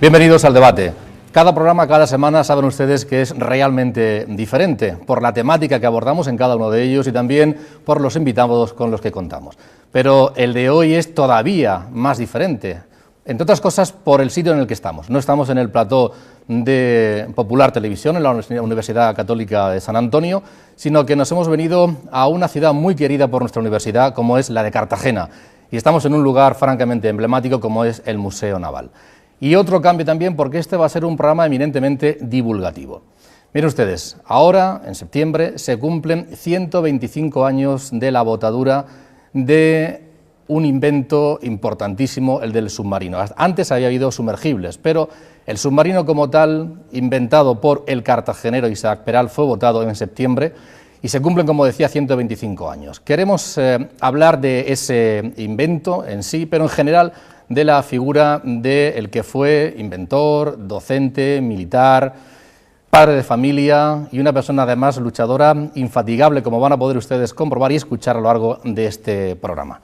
Bienvenidos al debate. Cada programa, cada semana, saben ustedes que es realmente diferente por la temática que abordamos en cada uno de ellos y también por los invitados con los que contamos. Pero el de hoy es todavía más diferente, entre otras cosas por el sitio en el que estamos. No estamos en el plató de Popular Televisión, en la Universidad Católica de San Antonio, sino que nos hemos venido a una ciudad muy querida por nuestra universidad, como es la de Cartagena, y estamos en un lugar francamente emblemático como es el Museo Naval. Y otro cambio también, porque este va a ser un programa eminentemente divulgativo. Miren ustedes, ahora, en septiembre, se cumplen 125 años de la botadura de un invento importantísimo, el del submarino. Antes había habido sumergibles, pero el submarino como tal, inventado por el cartagenero Isaac Peral, fue botado en septiembre y se cumplen, como decía, 125 años. Queremos hablar de ese invento en sí, pero en general de la figura del que fue inventor, docente, militar, padre de familia y una persona además luchadora infatigable, como van a poder ustedes comprobar y escuchar a lo largo de este programa.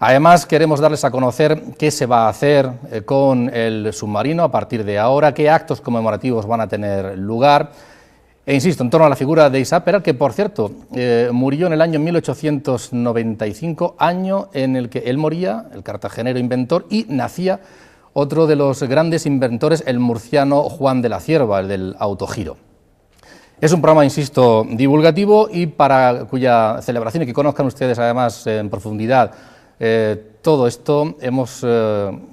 Además, queremos darles a conocer qué se va a hacer con el submarino a partir de ahora, qué actos conmemorativos van a tener lugar. E insisto, en torno a la figura de Isaac Peral, que por cierto murió en el año 1895, año en el que él moría, el cartagenero inventor, y nacía otro de los grandes inventores, el murciano Juan de la Cierva, el del autogiro. Es un programa, insisto, divulgativo y para cuya celebración y que conozcan ustedes además en profundidad todo esto, hemos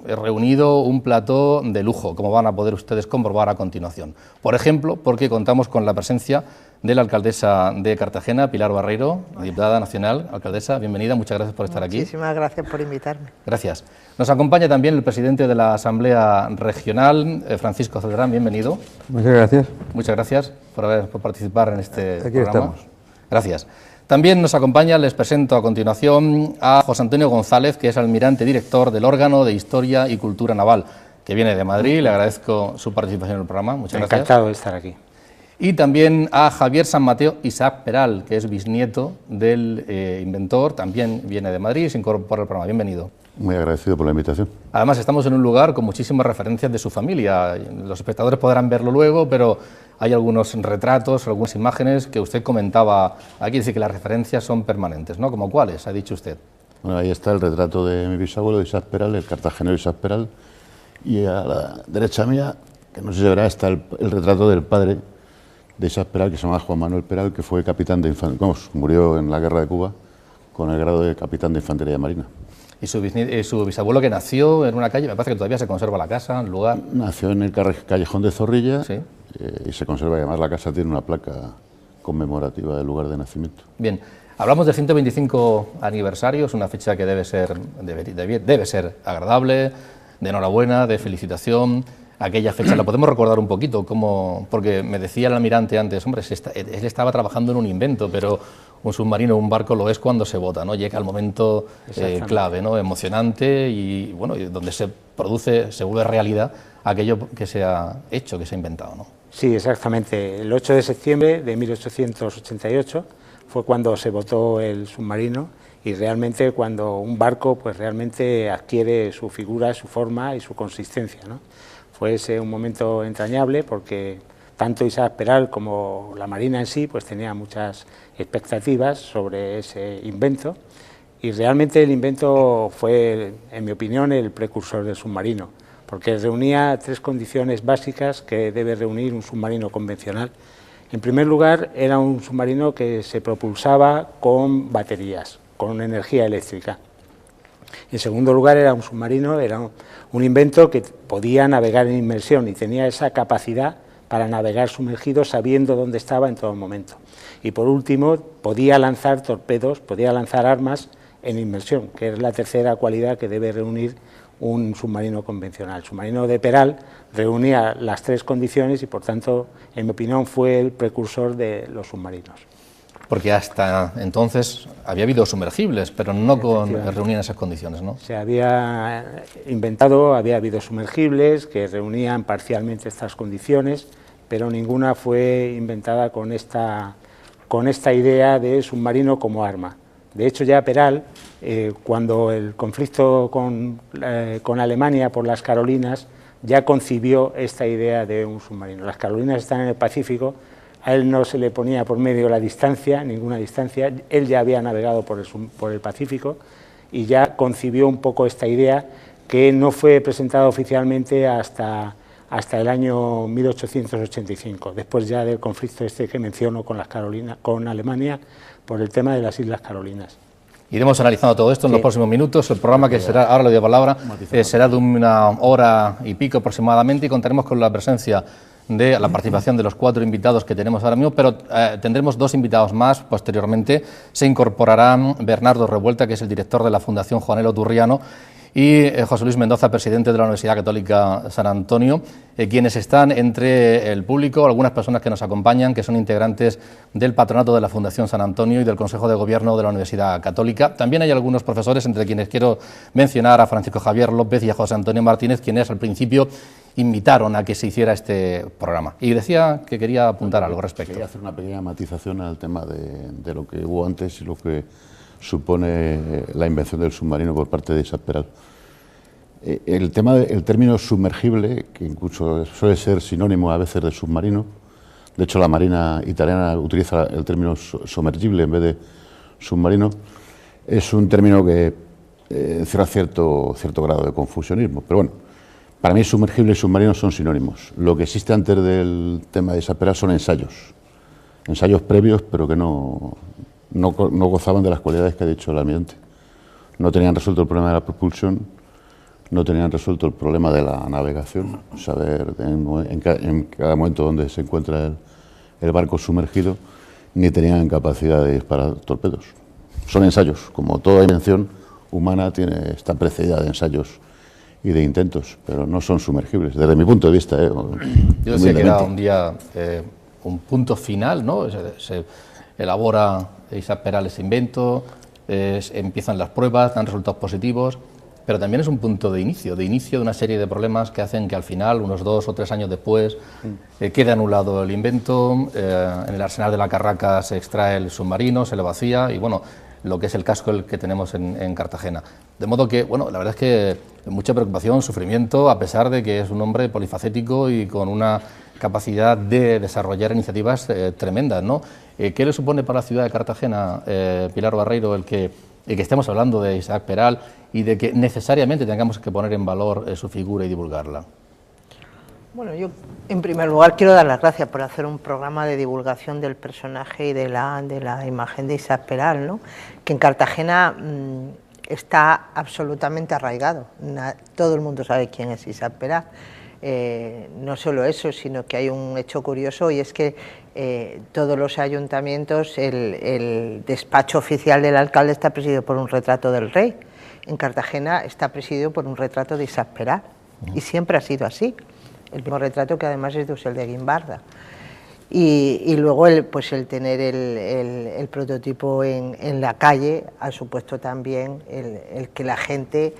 reunido un plató de lujo, como van a poder ustedes comprobar a continuación. Por ejemplo, porque contamos con la presencia de la alcaldesa de Cartagena, Pilar Barreiro, diputada nacional. Alcaldesa, bienvenida, muchas gracias por estar aquí. Muchísimas gracias por invitarme. Gracias. Nos acompaña también el presidente de la Asamblea Regional, Francisco Celdrán, bienvenido. Muchas gracias. Muchas gracias por participar en este Aquí programa. Estamos. Gracias. También nos acompaña, les presento a continuación a José Antonio González, que es almirante director del órgano de Historia y Cultura Naval, que viene de Madrid. Le agradezco su participación en el programa. Muchas gracias. Encantado de estar aquí. Y también a Javier San Mateo Isaac Peral, que es bisnieto del inventor, también viene de Madrid y se incorpora al programa. Bienvenido. Muy agradecido por la invitación. Además, estamos en un lugar con muchísimas referencias de su familia. Los espectadores podrán verlo luego, pero hay algunos retratos, algunas imágenes que usted comentaba aquí, dice que las referencias son permanentes, ¿no? ¿Como cuáles, ha dicho usted? Bueno, ahí está el retrato de mi bisabuelo, Isaac Peral, el cartagenero Isaac Peral, y a la derecha mía, que no sé si verá, está el retrato del padre de Isaac Peral, que se llama Juan Manuel Peral, que fue capitán de infantería, murió en la guerra de Cuba con el grado de capitán de infantería marina. ¿Y su bisabuelo, que nació en una calle? Me parece que todavía se conserva la casa, el lugar. Nació en el callejón de Zorrilla, sí, y se conserva, además la casa tiene una placa conmemorativa del lugar de nacimiento. Bien, hablamos del 125 aniversario, es una fecha que debe ser agradable, de enhorabuena, de felicitación. Aquella fecha, ¿la podemos recordar un poquito? Porque me decía el almirante antes, hombre, él estaba trabajando en un invento, pero un submarino, un barco lo es cuando se bota, ¿no? Llega el momento clave, ¿no? Emocionante y bueno, donde se produce, se vuelve realidad aquello que se ha hecho, que se ha inventado, ¿no? Sí, exactamente. El 8 de septiembre de 1888 fue cuando se botó el submarino y realmente cuando un barco pues realmente adquiere su figura, su forma y su consistencia, ¿no? Fue ese un momento entrañable porque tanto Isaac Peral como la Marina en sí pues tenía muchas expectativas sobre ese invento y realmente el invento fue, en mi opinión, el precursor del submarino, porque reunía tres condiciones básicas que debe reunir un submarino convencional. En primer lugar, era un submarino que se propulsaba con baterías, con energía eléctrica. En segundo lugar, era un submarino, era un invento que podía navegar en inmersión y tenía esa capacidad para navegar sumergido sabiendo dónde estaba en todo momento. Y por último, podía lanzar torpedos, podía lanzar armas en inmersión, que es la tercera cualidad que debe reunir un submarino convencional. El submarino de Peral reunía las tres condiciones y, por tanto, en mi opinión, fue el precursor de los submarinos. Porque hasta entonces había habido sumergibles, pero no reunían esas condiciones, ¿no? Se había inventado, había habido sumergibles que reunían parcialmente estas condiciones, pero ninguna fue inventada con esta idea de submarino como arma. De hecho, ya Peral, cuando el conflicto con Alemania por las Carolinas, ya concibió esta idea de un submarino. Las Carolinas están en el Pacífico, a él no se le ponía por medio la distancia, ninguna distancia, él ya había navegado por el Pacífico y ya concibió un poco esta idea, que no fue presentada oficialmente hasta el año 1885, después ya del conflicto este que menciono con las Carolinas, con Alemania, por el tema de las Islas Carolinas. Iremos analizando todo esto en los próximos minutos. El programa, que será, ahora le doy la palabra, será de 1 hora y pico aproximadamente, y contaremos con la presencia de la participación de los 4 invitados que tenemos ahora mismo, pero tendremos 2 invitados más posteriormente. Se incorporarán Bernardo Revuelta, que es el director de la Fundación Juanelo Turriano, y José Luis Mendoza, presidente de la Universidad Católica San Antonio, quienes están entre el público, algunas personas que nos acompañan, que son integrantes del patronato de la Fundación San Antonio y del Consejo de Gobierno de la Universidad Católica. También hay algunos profesores, entre quienes quiero mencionar a Francisco Javier López y a José Antonio Martínez, quienes al principio invitaron a que se hiciera este programa. Y decía que quería apuntar algo al respecto. Quería hacer una pequeña matización al tema de lo que hubo antes y lo que supone la invención del submarino por parte de Isaac Peral. El término sumergible, que incluso suele ser sinónimo a veces de submarino, de hecho la Marina italiana utiliza el término sumergible en vez de submarino, es un término que encierra cierto grado de confusionismo, pero bueno, para mí sumergible y submarino son sinónimos. Lo que existe antes del tema de Isaac Peral son ensayos previos, pero que no gozaban de las cualidades que ha dicho el almirante. No tenían resuelto el problema de la propulsión, no tenían resuelto el problema de la navegación, saber en cada momento dónde se encuentra el barco sumergido, ni tenían capacidad de disparar torpedos. Son ensayos, como toda invención humana está precedida de ensayos y de intentos, pero no son sumergibles, desde mi punto de vista. Yo decía que era un día, un punto final, ¿no? Se elabora Isaac Peral ese invento, empiezan las pruebas, dan resultados positivos, pero también es un punto de inicio de una serie de problemas que hacen que al final, unos 2 o 3 años después, quede anulado el invento. En el arsenal de la Carraca se extrae el submarino, se le vacía, y bueno, lo que es el casco el que tenemos en Cartagena. De modo que, bueno, la verdad es que mucha preocupación, sufrimiento, a pesar de que es un hombre polifacético y con una capacidad de desarrollar iniciativas tremendas, ¿no? ¿Qué le supone para la ciudad de Cartagena, Pilar Barreiro, el que estemos hablando de Isaac Peral y de que necesariamente tengamos que poner en valor su figura y divulgarla? Bueno, yo en primer lugar quiero dar las gracias por hacer un programa de divulgación del personaje y de la imagen de Isaac Peral, ¿no? Que en Cartagena está absolutamente arraigado. Todo el mundo sabe quién es Isaac Peral. No solo eso, sino que hay un hecho curioso, y es que todos los ayuntamientos, el despacho oficial del alcalde está presidido por un retrato del rey. En Cartagena está presidido por un retrato de Isaac Peral, y siempre ha sido así. El mismo retrato, que además es de Eusel de Guimbarda. Y luego el tener el prototipo en la calle ha supuesto también el que la gente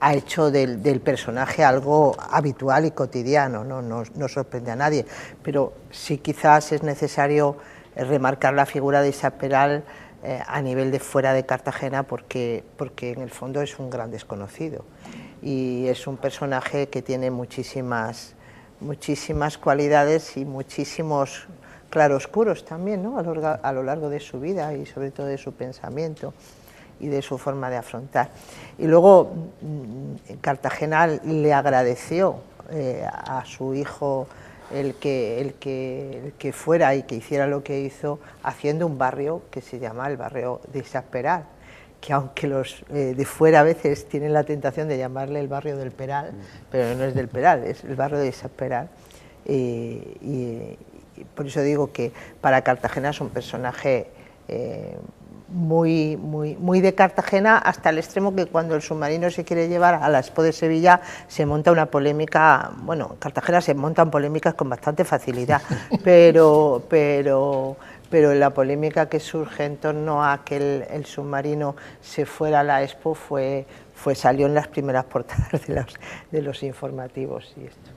ha hecho del personaje algo habitual y cotidiano, no sorprende a nadie, pero sí quizás es necesario remarcar la figura de Isaac Peral a nivel de fuera de Cartagena, porque en el fondo es un gran desconocido y es un personaje que tiene muchísimas cualidades y muchísimos claroscuros también, ¿no? a lo largo de su vida y sobre todo de su pensamiento y de su forma de afrontar. Y luego Cartagena le agradeció a su hijo el que fuera y que hiciera lo que hizo, haciendo un barrio que se llama el barrio de Isaac Peral, que aunque los de fuera a veces tienen la tentación de llamarle el barrio del Peral, pero no es del Peral, es el barrio de Isaac Peral. Y por eso digo que para Cartagena es un personaje muy de Cartagena, hasta el extremo que cuando el submarino se quiere llevar a la Expo de Sevilla se monta una polémica. Bueno, en Cartagena se montan polémicas con bastante facilidad, pero la polémica que surge en torno a que el submarino se fuera a la Expo salió en las primeras portadas de los informativos y esto.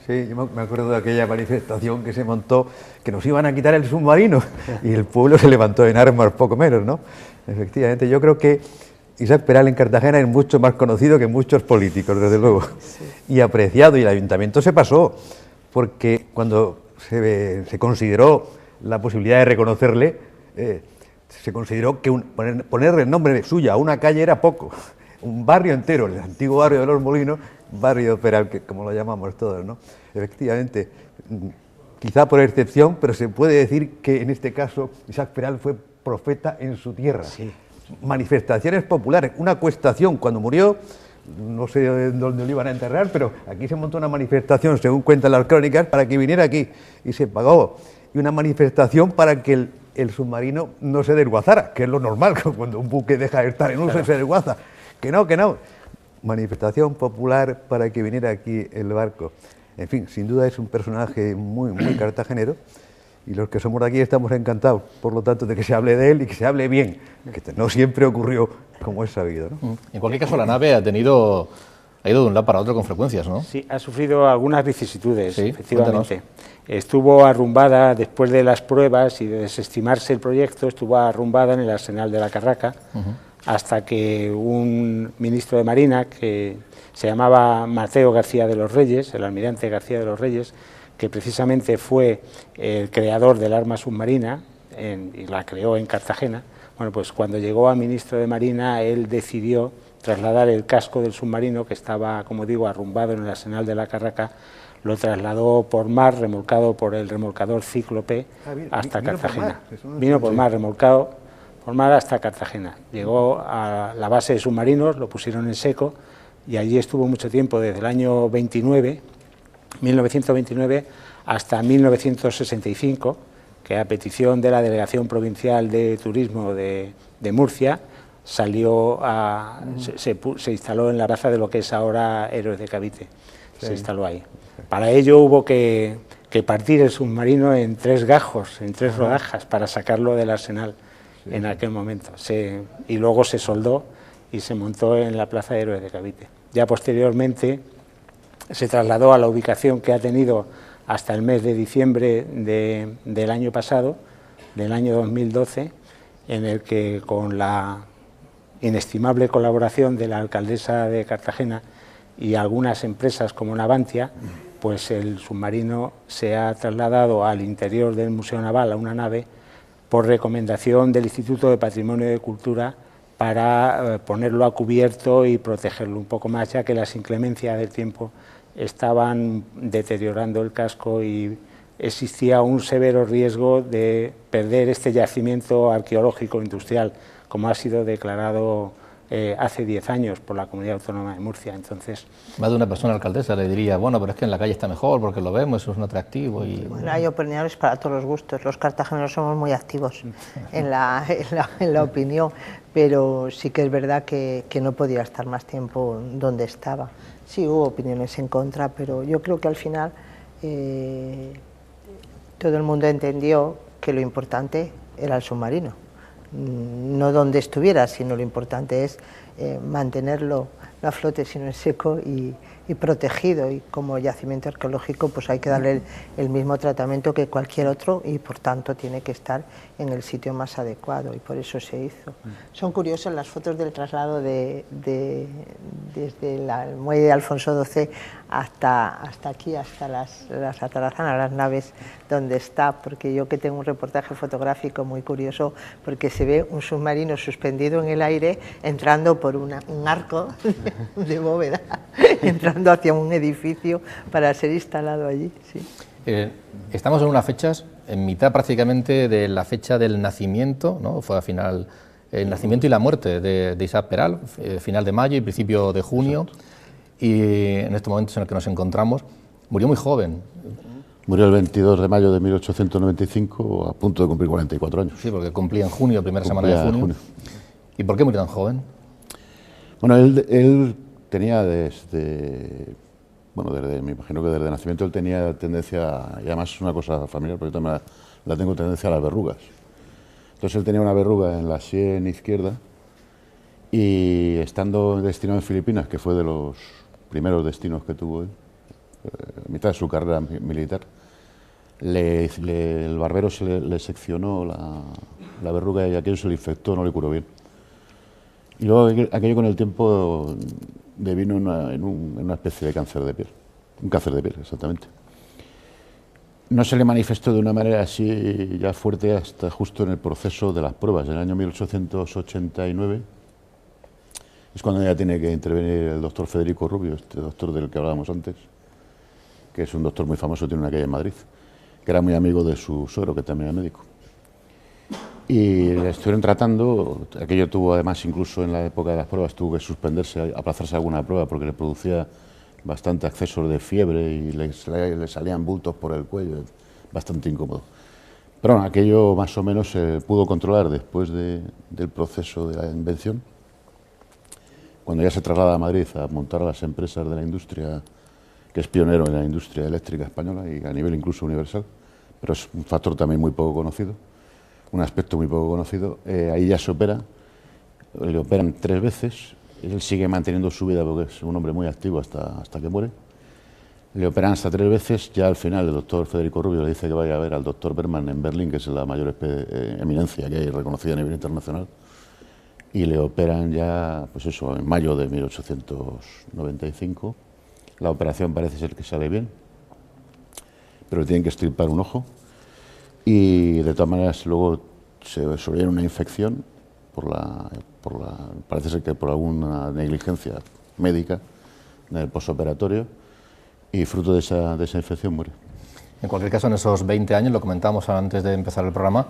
Sí, yo me acuerdo de aquella manifestación que se montó, que nos iban a quitar el submarino, y el pueblo se levantó en armas, poco menos, ¿no? Efectivamente, yo creo que Isaac Peral en Cartagena es mucho más conocido que muchos políticos, desde luego, y apreciado, y el ayuntamiento se pasó, porque cuando se consideró la posibilidad de reconocerle, se consideró que ponerle el nombre suyo a una calle era poco. Un barrio entero, el antiguo barrio de los Molinos, barrio Peral, que como lo llamamos todos, ¿no? Efectivamente, quizá por excepción, pero se puede decir que en este caso Isaac Peral fue profeta en su tierra. Sí. Manifestaciones populares, una acuestación cuando murió, no sé dónde lo iban a enterrar, pero aquí se montó una manifestación, según cuentan las crónicas, para que viniera aquí y se pagó. Y una manifestación para que el submarino no se desguazara, que es lo normal, cuando un buque deja de estar en uso y se desguaza. Que no. Manifestación popular para que viniera aquí el barco. En fin, sin duda es un personaje muy cartagenero, y los que somos de aquí estamos encantados, por lo tanto, de que se hable de él y que se hable bien, que no siempre ocurrió como es sabido, ¿no? En cualquier caso, la nave ha ido de un lado para otro con frecuencias, ¿no? Sí, ha sufrido algunas vicisitudes, Sí, efectivamente. cuéntanos. Estuvo arrumbada después de las pruebas y de desestimarse el proyecto, estuvo arrumbada en el arsenal de la Carraca, hasta que un ministro de Marina, que se llamaba Mateo García de los Reyes, el almirante García de los Reyes, que precisamente fue el creador del arma submarina y la creó en Cartagena. Bueno, pues cuando llegó a ministro de Marina, él decidió trasladar el casco del submarino, que estaba, como digo, arrumbado en el arsenal de la Carraca, lo trasladó por mar, remolcado por el remolcador Cíclope, hasta Cartagena. Vino por mar, remolcado por mar hasta Cartagena. Llegó a la base de submarinos, lo pusieron en seco, y allí estuvo mucho tiempo, desde el año 1929 hasta 1965, que a petición de la Delegación Provincial de Turismo de Murcia salió se instaló en la plaza de lo que es ahora Héroes de Cavite. Sí. Se instaló ahí. Para ello hubo que partir el submarino en 3 gajos, en 3 rodajas, para sacarlo del arsenal en aquel momento. Y luego se soldó y se montó en la plaza de Héroes de Cavite. Ya posteriormente se trasladó a la ubicación que ha tenido hasta el mes de diciembre del año pasado, del año 2012, en el que, con la inestimable colaboración de la alcaldesa de Cartagena y algunas empresas como Navantia, pues el submarino se ha trasladado al interior del Museo Naval, a una nave, por recomendación del Instituto de Patrimonio y Cultura, para ponerlo a cubierto y protegerlo un poco más, ya que las inclemencias del tiempo estaban deteriorando el casco y existía un severo riesgo de perder este yacimiento arqueológico industrial, como ha sido declarado hace 10 años por la Comunidad Autónoma de Murcia. Entonces, más de una persona alcaldesa le diría, bueno, pero es que en la calle está mejor porque lo vemos, eso es un atractivo. Y bueno, hay opiniones para todos los gustos. Los cartageneros somos muy activos en la opinión, pero sí que es verdad que no podía estar más tiempo donde estaba. Sí, hubo opiniones en contra, pero yo creo que al final todo el mundo entendió que lo importante era el submarino. No donde estuviera, sino lo importante es mantenerlo no a flote, sino en seco y protegido, y como yacimiento arqueológico pues hay que darle el mismo tratamiento que cualquier otro, y por tanto tiene que estar en el sitio más adecuado, y por eso se hizo. Son curiosas las fotos del traslado desde el muelle de Alfonso XII hasta aquí, hasta las atarazanas, las naves donde está, porque yo que tengo un reportaje fotográfico muy curioso, porque se ve un submarino suspendido en el aire entrando por un arco de bóveda, entrando hacia un edificio para ser instalado allí. Sí. Estamos en unas fechas, en mitad prácticamente de la fecha del nacimiento, ¿no? Fue al final el nacimiento y la muerte de Isaac Peral, final de mayo y principio de junio. Exacto. Y en estos momentos en el que nos encontramos, murió muy joven. Murió el 22 de mayo de 1895, a punto de cumplir 44 años. Sí, porque cumplía en junio, primera semana de junio. ¿Y por qué murió tan joven? Bueno, él tenía desde, me imagino que desde nacimiento él tenía tendencia, y además es una cosa familiar, porque yo también la tengo tendencia a las verrugas. Entonces él tenía una verruga en la sien izquierda, y estando destinado en Filipinas, que fue de los primeros destinos que tuvo él, a mitad de su carrera militar, el barbero le seccionó la verruga y aquello se le infectó, no le curó bien. Y luego aquello con el tiempo devino en una especie de cáncer de piel. Un cáncer de piel, exactamente. No se le manifestó de una manera así ya fuerte hasta justo en el proceso de las pruebas. En el año 1889 es cuando ya tiene que intervenir el doctor Federico Rubio, este doctor del que hablábamos antes, que es un doctor muy famoso, tiene una calle en Madrid, que era muy amigo de su suegro, que también era médico. Y le estuvieron tratando, aquello tuvo además, incluso en la época de las pruebas, tuvo que suspenderse, aplazarse alguna prueba porque le producía bastante accesos de fiebre y le salían bultos por el cuello, bastante incómodo. Pero bueno, aquello más o menos se pudo controlar después del proceso de la invención, cuando ya se traslada a Madrid a montar las empresas de la industria, que es pionero en la industria eléctrica española y a nivel incluso universal, pero es un factor también muy poco conocido, un aspecto muy poco conocido. Ahí ya se opera, le operan 3 veces, él sigue manteniendo su vida porque es un hombre muy activo hasta que muere. Le operan hasta 3 veces, ya al final el doctor Federico Rubio le dice que vaya a ver al doctor Berman en Berlín, que es la mayor eminencia que hay reconocida a nivel internacional, y le operan ya, pues eso, en mayo de 1895. La operación parece ser que sale bien, pero le tienen que extirpar un ojo y de todas maneras luego se sobreviene una infección parece ser que por alguna negligencia médica en el posoperatorio, y fruto de esa infección muere. En cualquier caso, en esos 20 años, lo comentamos antes de empezar el programa,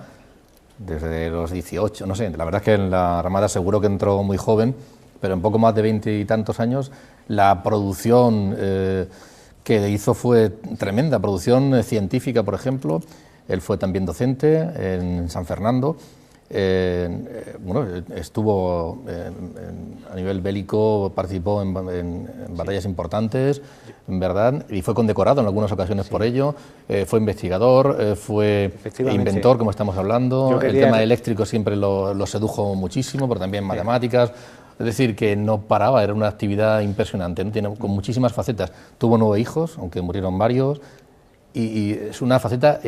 desde los 18, no sé, la verdad es que en la Armada seguro que entró muy joven, pero en poco más de 20 y tantos años la producción que hizo fue tremenda, producción científica, por ejemplo. Él fue también docente en San Fernando. Bueno, estuvo a nivel bélico, participó en batallas importantes, en verdad, y fue condecorado en algunas ocasiones por ello. Fue investigador, fue inventor, como estamos hablando. El tema eléctrico siempre lo sedujo muchísimo, pero también matemáticas. Es decir, que no paraba, era una actividad impresionante, ¿no? Tiene con muchísimas facetas. Tuvo 9 hijos, aunque murieron varios. Y es una faceta,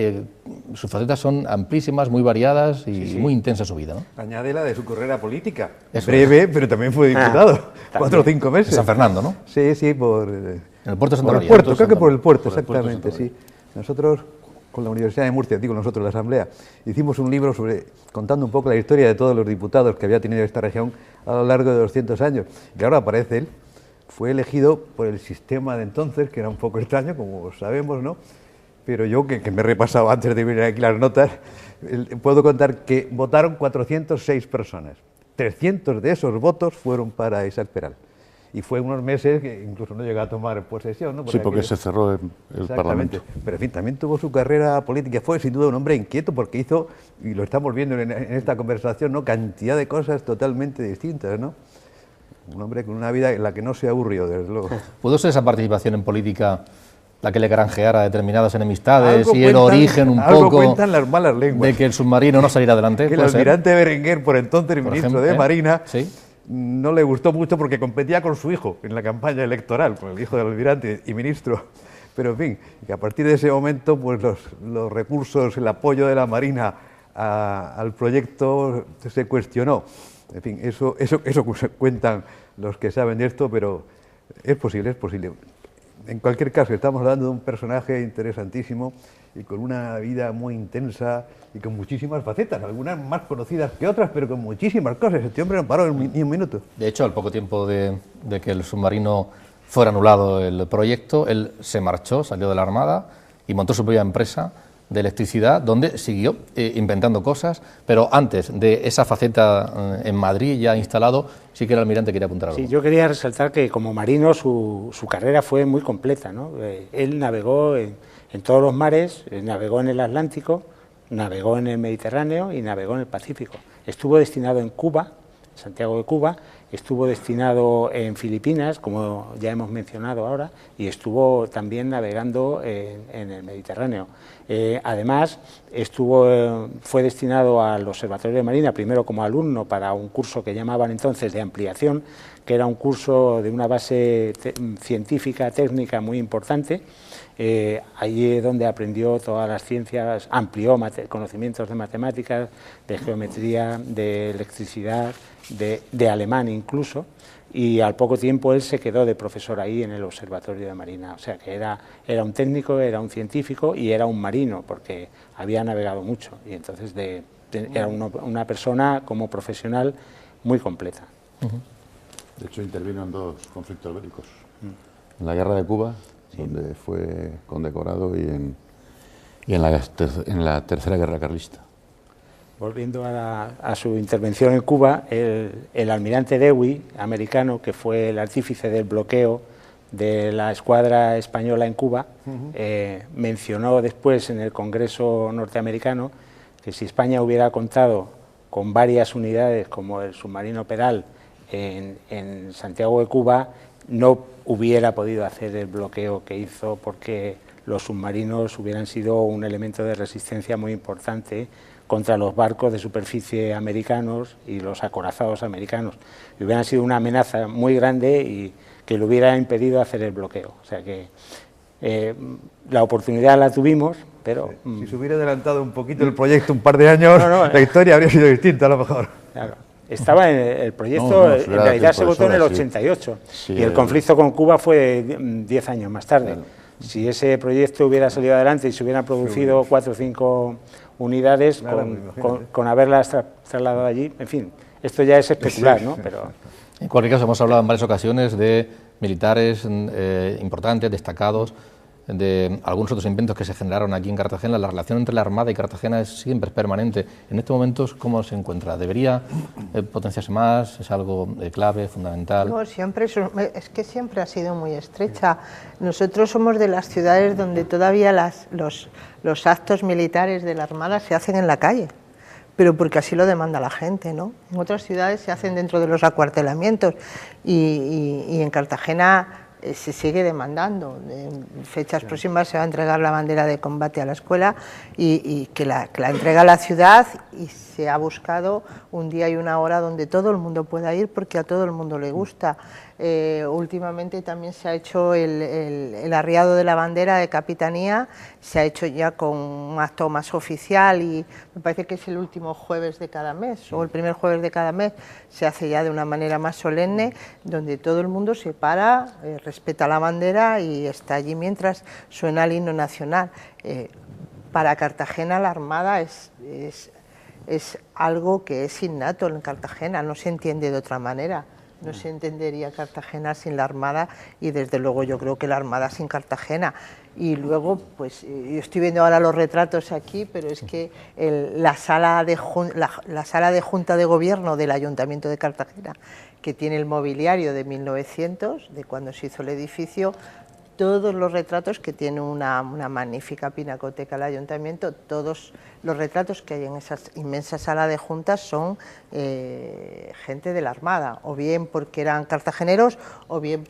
sus facetas son amplísimas, muy variadas y muy intensa su vida, ¿no? Añade la de su carrera política. Breve, pero también fue diputado, 4 o 5 meses. En San Fernando, ¿no? Sí, sí, por... En el puerto de Santa María. Por el puerto, creo que por el puerto, exactamente, sí. Nosotros, con la Universidad de Murcia, digo nosotros, la Asamblea, hicimos un libro contando un poco la historia de todos los diputados que había tenido esta región a lo largo de 200 años. Y ahora aparece él, fue elegido por el sistema de entonces, que era un poco extraño, como sabemos, ¿no? Pero yo, que me he repasado antes de venir aquí las notas, puedo contar que votaron 406 personas. 300 de esos votos fueron para Isaac Peral. Y fue unos meses que incluso no llegó a tomar posesión, ¿no? Sí, porque se cerró el Parlamento. Pero en fin, también tuvo su carrera política. Fue sin duda un hombre inquieto porque hizo, y lo estamos viendo en esta conversación, ¿no? Cantidad de cosas totalmente distintas, ¿no? Un hombre con una vida en la que no se aburrió, desde luego. ¿Pudo ser esa participación en política la que le granjeara determinadas enemistades y el origen un poco cuentan las malas lenguas de que el submarino no saliera adelante? Que el almirante Berenguer, por entonces ministro de Marina, ¿sí? No le gustó mucho porque competía con su hijo en la campaña electoral, con el hijo del almirante y ministro. Pero en fin, que a partir de ese momento pues los recursos, el apoyo de la Marina al proyecto se cuestionó. En fin, eso cuentan los que saben de esto, pero es posible, es posible. En cualquier caso, estamos hablando de un personaje interesantísimo y con una vida muy intensa y con muchísimas facetas, algunas más conocidas que otras, pero con muchísimas cosas. Este hombre no paró ni un minuto. De hecho, al poco tiempo de que el submarino fuera anulado el proyecto, él se marchó, salió de la Armada y montó su propia empresa de electricidad, donde siguió inventando cosas, pero antes de esa faceta en Madrid ya instalado, sí que el almirante quería apuntar algo. Sí, yo quería resaltar que como marino su carrera fue muy completa, ¿no? Él navegó en todos los mares, navegó en el Atlántico, navegó en el Mediterráneo y navegó en el Pacífico. Estuvo destinado en Cuba, Santiago de Cuba, estuvo destinado en Filipinas, como ya hemos mencionado ahora, y estuvo también navegando en el Mediterráneo. Además, fue destinado al Observatorio de Marina, primero como alumno para un curso que llamaban entonces de ampliación, que era un curso de una base científica, técnica muy importante, Allí es donde aprendió todas las ciencias, amplió conocimientos de matemáticas, de geometría, de electricidad, de alemán incluso, y al poco tiempo él se quedó de profesor ahí en el Observatorio de Marina. O sea que era un técnico, era un científico y era un marino, porque había navegado mucho, y entonces era una persona como profesional muy completa. De hecho, intervino en 2 conflictos bélicos. En la Guerra de Cuba, donde fue condecorado, y en la Tercera Guerra Carlista. Volviendo a su intervención en Cuba, el almirante Dewey, americano, que fue el artífice del bloqueo de la escuadra española en Cuba, mencionó después en el Congreso norteamericano que si España hubiera contado con varias unidades como el submarino Peral en Santiago de Cuba, no hubiera podido hacer el bloqueo que hizo, porque los submarinos hubieran sido un elemento de resistencia muy importante contra los barcos de superficie americanos y los acorazados americanos. Y hubieran sido una amenaza muy grande y que le hubiera impedido hacer el bloqueo. O sea que la oportunidad la tuvimos, pero... Si se hubiera adelantado un poquito el proyecto, un par de años, la historia habría sido distinta a lo mejor. Claro. Estaba en el proyecto, en realidad se votó en el 88, sí, y el conflicto con Cuba fue 10 años más tarde. Claro. Si ese proyecto hubiera salido adelante y se hubieran producido 4 o 5 unidades, claro, con haberlas trasladado allí, en fin, esto ya es especular, ¿no? Pero... En cualquier caso, hemos hablado en varias ocasiones de militares importantes, destacados, de algunos otros inventos que se generaron aquí en Cartagena. La relación entre la Armada y Cartagena siempre es permanente. En estos momentos, ¿cómo se encuentra? ¿Debería potenciarse más? ¿Es algo clave, fundamental? No, siempre, es que siempre ha sido muy estrecha. Nosotros somos de las ciudades donde todavía los actos militares de la Armada se hacen en la calle, pero porque así lo demanda la gente, ¿no? En otras ciudades se hacen dentro de los acuartelamientos y en Cartagena se sigue demandando. En fechas próximas se va a entregar la bandera de combate a la escuela y que la entrega a la ciudad, y se ha buscado un día y una hora donde todo el mundo pueda ir porque a todo el mundo le gusta. Últimamente también se ha hecho el arriado de la bandera de Capitanía, se ha hecho ya con un acto más oficial y me parece que es el último jueves de cada mes o el primer jueves de cada mes, se hace ya de una manera más solemne, donde todo el mundo se para, respeta la bandera y está allí mientras suena el himno nacional. Para Cartagena la Armada es algo que es innato en Cartagena, no se entiende de otra manera. No se entendería Cartagena sin la Armada y desde luego yo creo que la Armada sin Cartagena. Y luego, pues yo estoy viendo ahora los retratos aquí, pero es que la sala de Junta de Gobierno del Ayuntamiento de Cartagena, que tiene el mobiliario de 1900, de cuando se hizo el edificio, todos los retratos, que tiene una magnífica pinacoteca el ayuntamiento, todos los retratos que hay en esa inmensa sala de juntas son gente de la Armada, o bien porque eran cartageneros, o bien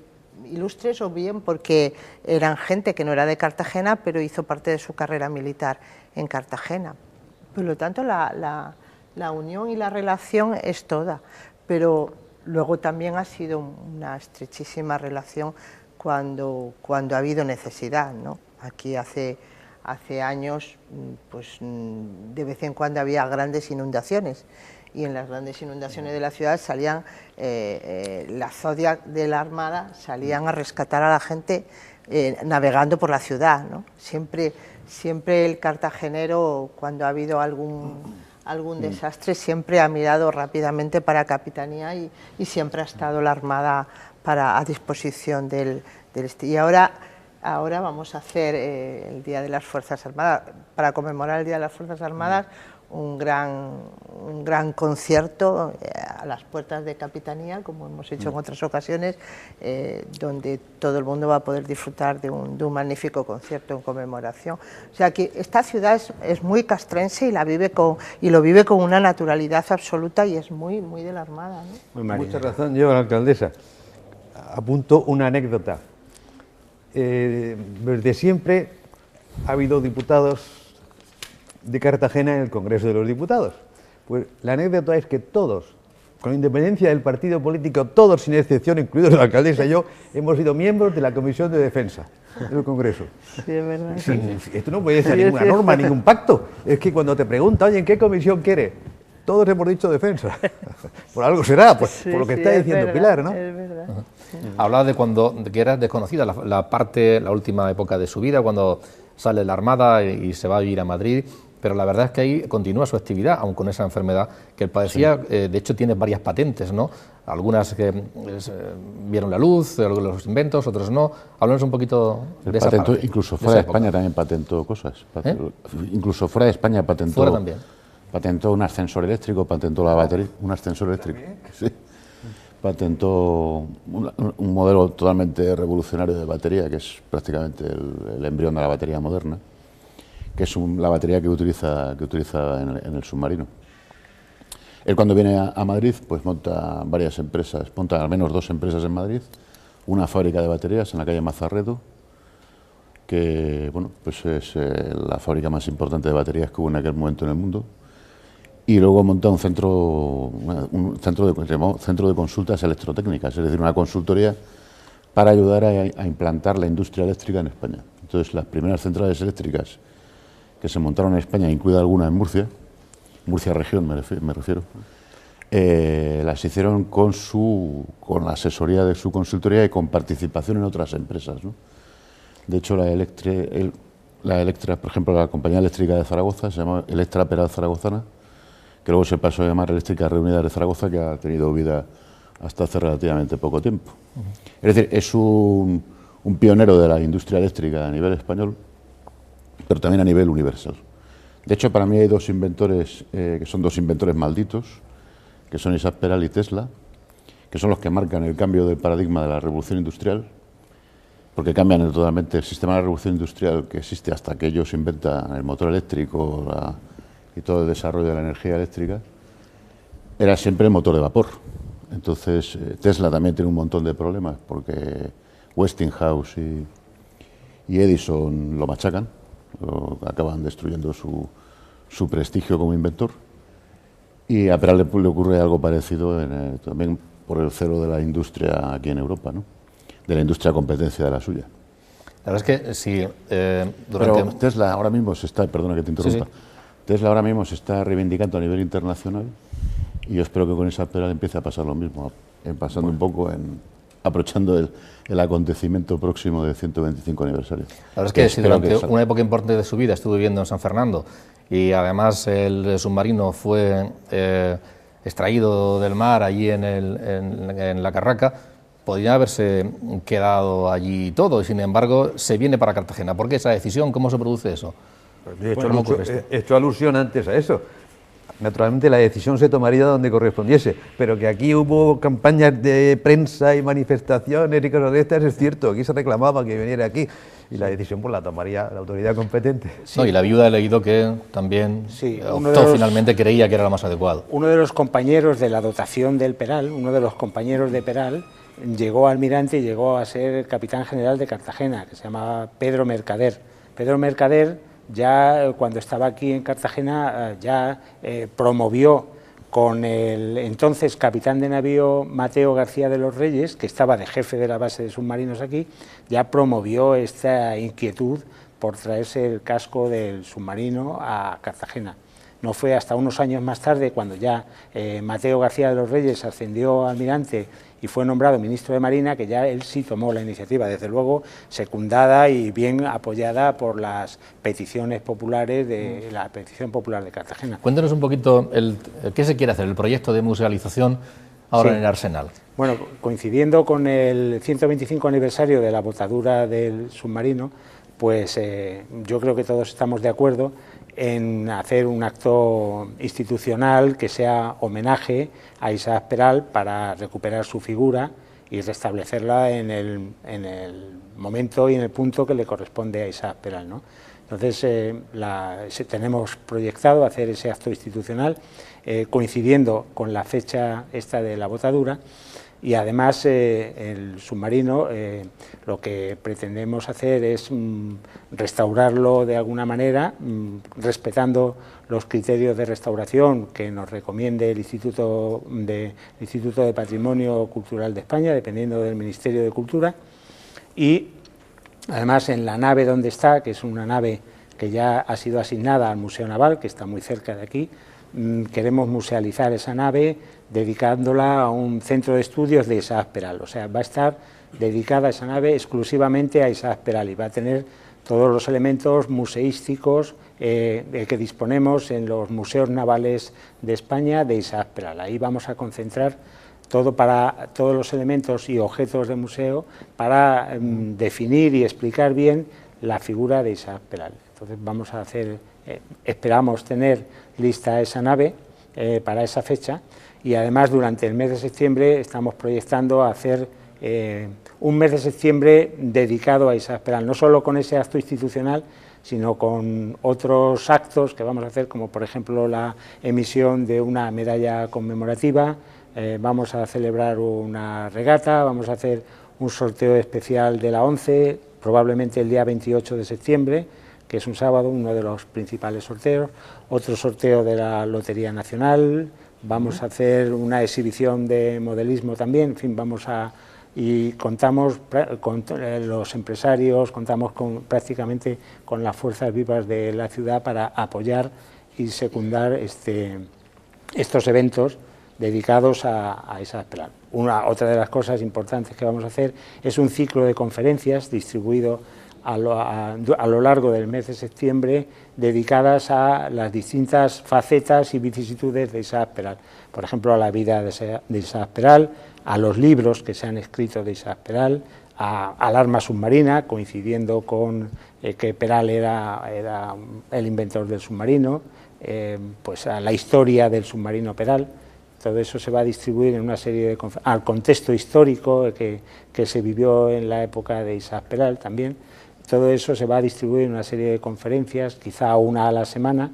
ilustres, o bien porque eran gente que no era de Cartagena, pero hizo parte de su carrera militar en Cartagena. Por lo tanto, la unión y la relación es toda, pero luego también ha sido una estrechísima relación cuando ha habido necesidad, ¿no? Aquí hace años, pues de vez en cuando había grandes inundaciones, y en las grandes inundaciones de la ciudad salían la Zodiac de la Armada, salían a rescatar a la gente navegando por la ciudad, ¿no? Siempre el cartagenero, cuando ha habido algún desastre, siempre ha mirado rápidamente para Capitanía y siempre ha estado la Armada a disposición del y ahora vamos a hacer el Día de las Fuerzas Armadas, para conmemorar el Día de las Fuerzas Armadas, un gran concierto a las puertas de Capitanía, como hemos hecho en otras ocasiones, donde todo el mundo va a poder disfrutar de un magnífico concierto en conmemoración. O sea que esta ciudad es muy castrense y lo vive con una naturalidad absoluta, y es muy de la Armada, ¿no? Mucha razón lleva la alcaldesa. Apunto una anécdota. Desde siempre ha habido diputados de Cartagena en el Congreso de los Diputados. Pues la anécdota es que todos, con independencia del partido político, todos sin excepción, incluidos la alcaldesa y yo, hemos sido miembros de la Comisión de Defensa. del Congreso. Sí, es verdad. Sí, esto no puede ser ninguna norma, ningún pacto. Es que cuando te preguntan, oye, ¿en qué comisión quieres? Todos hemos dicho defensa. Por algo será, pues, Sí, por lo que sí, está es diciendo verdad, Pilar, ¿no? Es verdad. Hablaba de que era desconocida la última época de su vida, cuando sale de la Armada y se va a vivir a Madrid, pero la verdad es que ahí continúa su actividad, aun con esa enfermedad que él padecía. De hecho, tiene varias patentes, ¿no? Algunas que vieron la luz, los inventos, otros no. Háblanos un poquito de esa parte. Incluso fuera de España también patentó cosas. Incluso fuera de España patentó. Fuera también. Patentó un ascensor eléctrico, patentó la batería, un ascensor eléctrico. Sí. Patentó un modelo totalmente revolucionario de batería, que es prácticamente el embrión de la batería moderna, que es la batería que utiliza en el submarino. Él, cuando viene a Madrid, pues monta varias empresas, monta al menos 2 empresas en Madrid, una fábrica de baterías en la calle Mazarredo, que bueno, pues es la fábrica más importante de baterías que hubo en aquel momento en el mundo. Y luego monta un centro de consultas electrotécnicas, es decir, una consultoría para ayudar a implantar la industria eléctrica en España. Entonces, las primeras centrales eléctricas que se montaron en España, incluida alguna en Murcia región me refiero, las hicieron con la asesoría de su consultoría y con participación en otras empresas, ¿no? De hecho, la Electra, por ejemplo, la compañía eléctrica de Zaragoza se llama Electra Peral Zaragozana, que luego se pasó a llamar Eléctrica Reunida de Zaragoza, que ha tenido vida hasta hace relativamente poco tiempo. Es decir, es un pionero de la industria eléctrica a nivel español, pero también a nivel universal. De hecho, para mí hay 2 inventores, que son 2 inventores malditos, que son Isaac Peral y Tesla, que son los que marcan el cambio del paradigma de la revolución industrial, porque cambian totalmente el sistema de la revolución industrial que existe hasta que ellos inventan el motor eléctrico y todo el desarrollo de la energía eléctrica. Era siempre el motor de vapor. Entonces, Tesla también tiene un montón de problemas, porque Westinghouse y Edison lo machacan, acaban destruyendo su prestigio como inventor. Y a Peral le ocurre algo parecido también por el celo de la industria aquí en Europa, ¿no? De la industria competencia de la suya. La verdad es que sí. Pero Tesla ahora mismo perdona que te interrumpa, Tesla ahora mismo se está reivindicando a nivel internacional y yo espero que con esa Peral empiece a pasar lo mismo, pasando un poco aprovechando el acontecimiento próximo del 125 aniversario. La verdad es que si durante una época importante de su vida estuvo viviendo en San Fernando y además el submarino fue extraído del mar allí en la Carraca, podría haberse quedado allí todo y sin embargo se viene para Cartagena. ¿Por qué esa decisión? ¿Cómo se produce eso? He hecho alusión antes a eso. Naturalmente la decisión se tomaría donde correspondiese, pero que aquí hubo campañas de prensa y manifestaciones y cosas de estas, es cierto. Aquí se reclamaba que viniera aquí y la decisión pues la tomaría la autoridad competente. Sí. No, y la viuda he leído que también optó finalmente, creía que era lo más adecuado. Uno de los compañeros de la dotación del Peral, uno de los compañeros de Peral, llegó a almirante y llegó a ser capitán general de Cartagena, que se llamaba Pedro Mercader. Pedro Mercader, ya cuando estaba aquí en Cartagena, promovió con el entonces capitán de navío Mateo García de los Reyes, que estaba de jefe de la base de submarinos aquí, ya promovió esta inquietud por traerse el casco del submarino a Cartagena. No fue hasta unos años más tarde, cuando ya Mateo García de los Reyes ascendió a almirante y fue nombrado ministro de Marina, que ya él sí tomó la iniciativa, desde luego secundada y bien apoyada por las peticiones populares de la petición popular de Cartagena. Cuéntanos un poquito qué se quiere hacer, el proyecto de musealización ahora en el Arsenal. Bueno, coincidiendo con el 125 aniversario de la botadura del submarino, pues yo creo que todos estamos de acuerdo en hacer un acto institucional que sea homenaje a Isaac Peral para recuperar su figura y restablecerla en el momento y en el punto que le corresponde a Isaac Peral, ¿no? Entonces, tenemos proyectado hacer ese acto institucional coincidiendo con la fecha esta de la botadura. Y además el submarino lo que pretendemos hacer es restaurarlo de alguna manera, respetando los criterios de restauración que nos recomiende el Instituto de Patrimonio Cultural de España, dependiendo del Ministerio de Cultura, y Además, en la nave donde está, que es una nave que ya ha sido asignada al Museo Naval, que está muy cerca de aquí, queremos musealizar esa nave dedicándola a un centro de estudios de Isaac Peral. O sea, va a estar dedicada esa nave exclusivamente a Isaac Peral y va a tener todos los elementos museísticos de que disponemos en los museos navales de España de Isaac Peral. Ahí vamos a concentrar todos los elementos y objetos de museo para definir y explicar bien la figura de Isaac Peral. Entonces vamos a hacer, esperamos tener lista esa nave para esa fecha, y además durante el mes de septiembre estamos proyectando hacer un mes de septiembre dedicado a Isaac Peral, no solo con ese acto institucional, sino con otros actos que vamos a hacer, como por ejemplo la emisión de una medalla conmemorativa, vamos a celebrar una regata, vamos a hacer un sorteo especial de la ONCE, probablemente el día 28 de septiembre, que es un sábado, uno de los principales sorteos, otro sorteo de la Lotería Nacional, vamos a hacer una exhibición de modelismo también, en fin, y contamos con los empresarios, contamos prácticamente con las fuerzas vivas de la ciudad para apoyar y secundar estos eventos dedicados a Isaac Peral. Otra de las cosas importantes que vamos a hacer es un ciclo de conferencias distribuido a lo largo del mes de septiembre, dedicadas a las distintas facetas y vicisitudes de Isaac Peral. Por ejemplo, a la vida de Isaac Peral, a los libros que se han escrito de Isaac Peral, al arma submarina, coincidiendo con que Peral era el inventor del submarino, pues a la historia del submarino Peral. Todo eso se va a distribuir en una serie de al contexto histórico que se vivió en la época de Isaac Peral también. Todo eso se va a distribuir en una serie de conferencias, quizá una a la semana,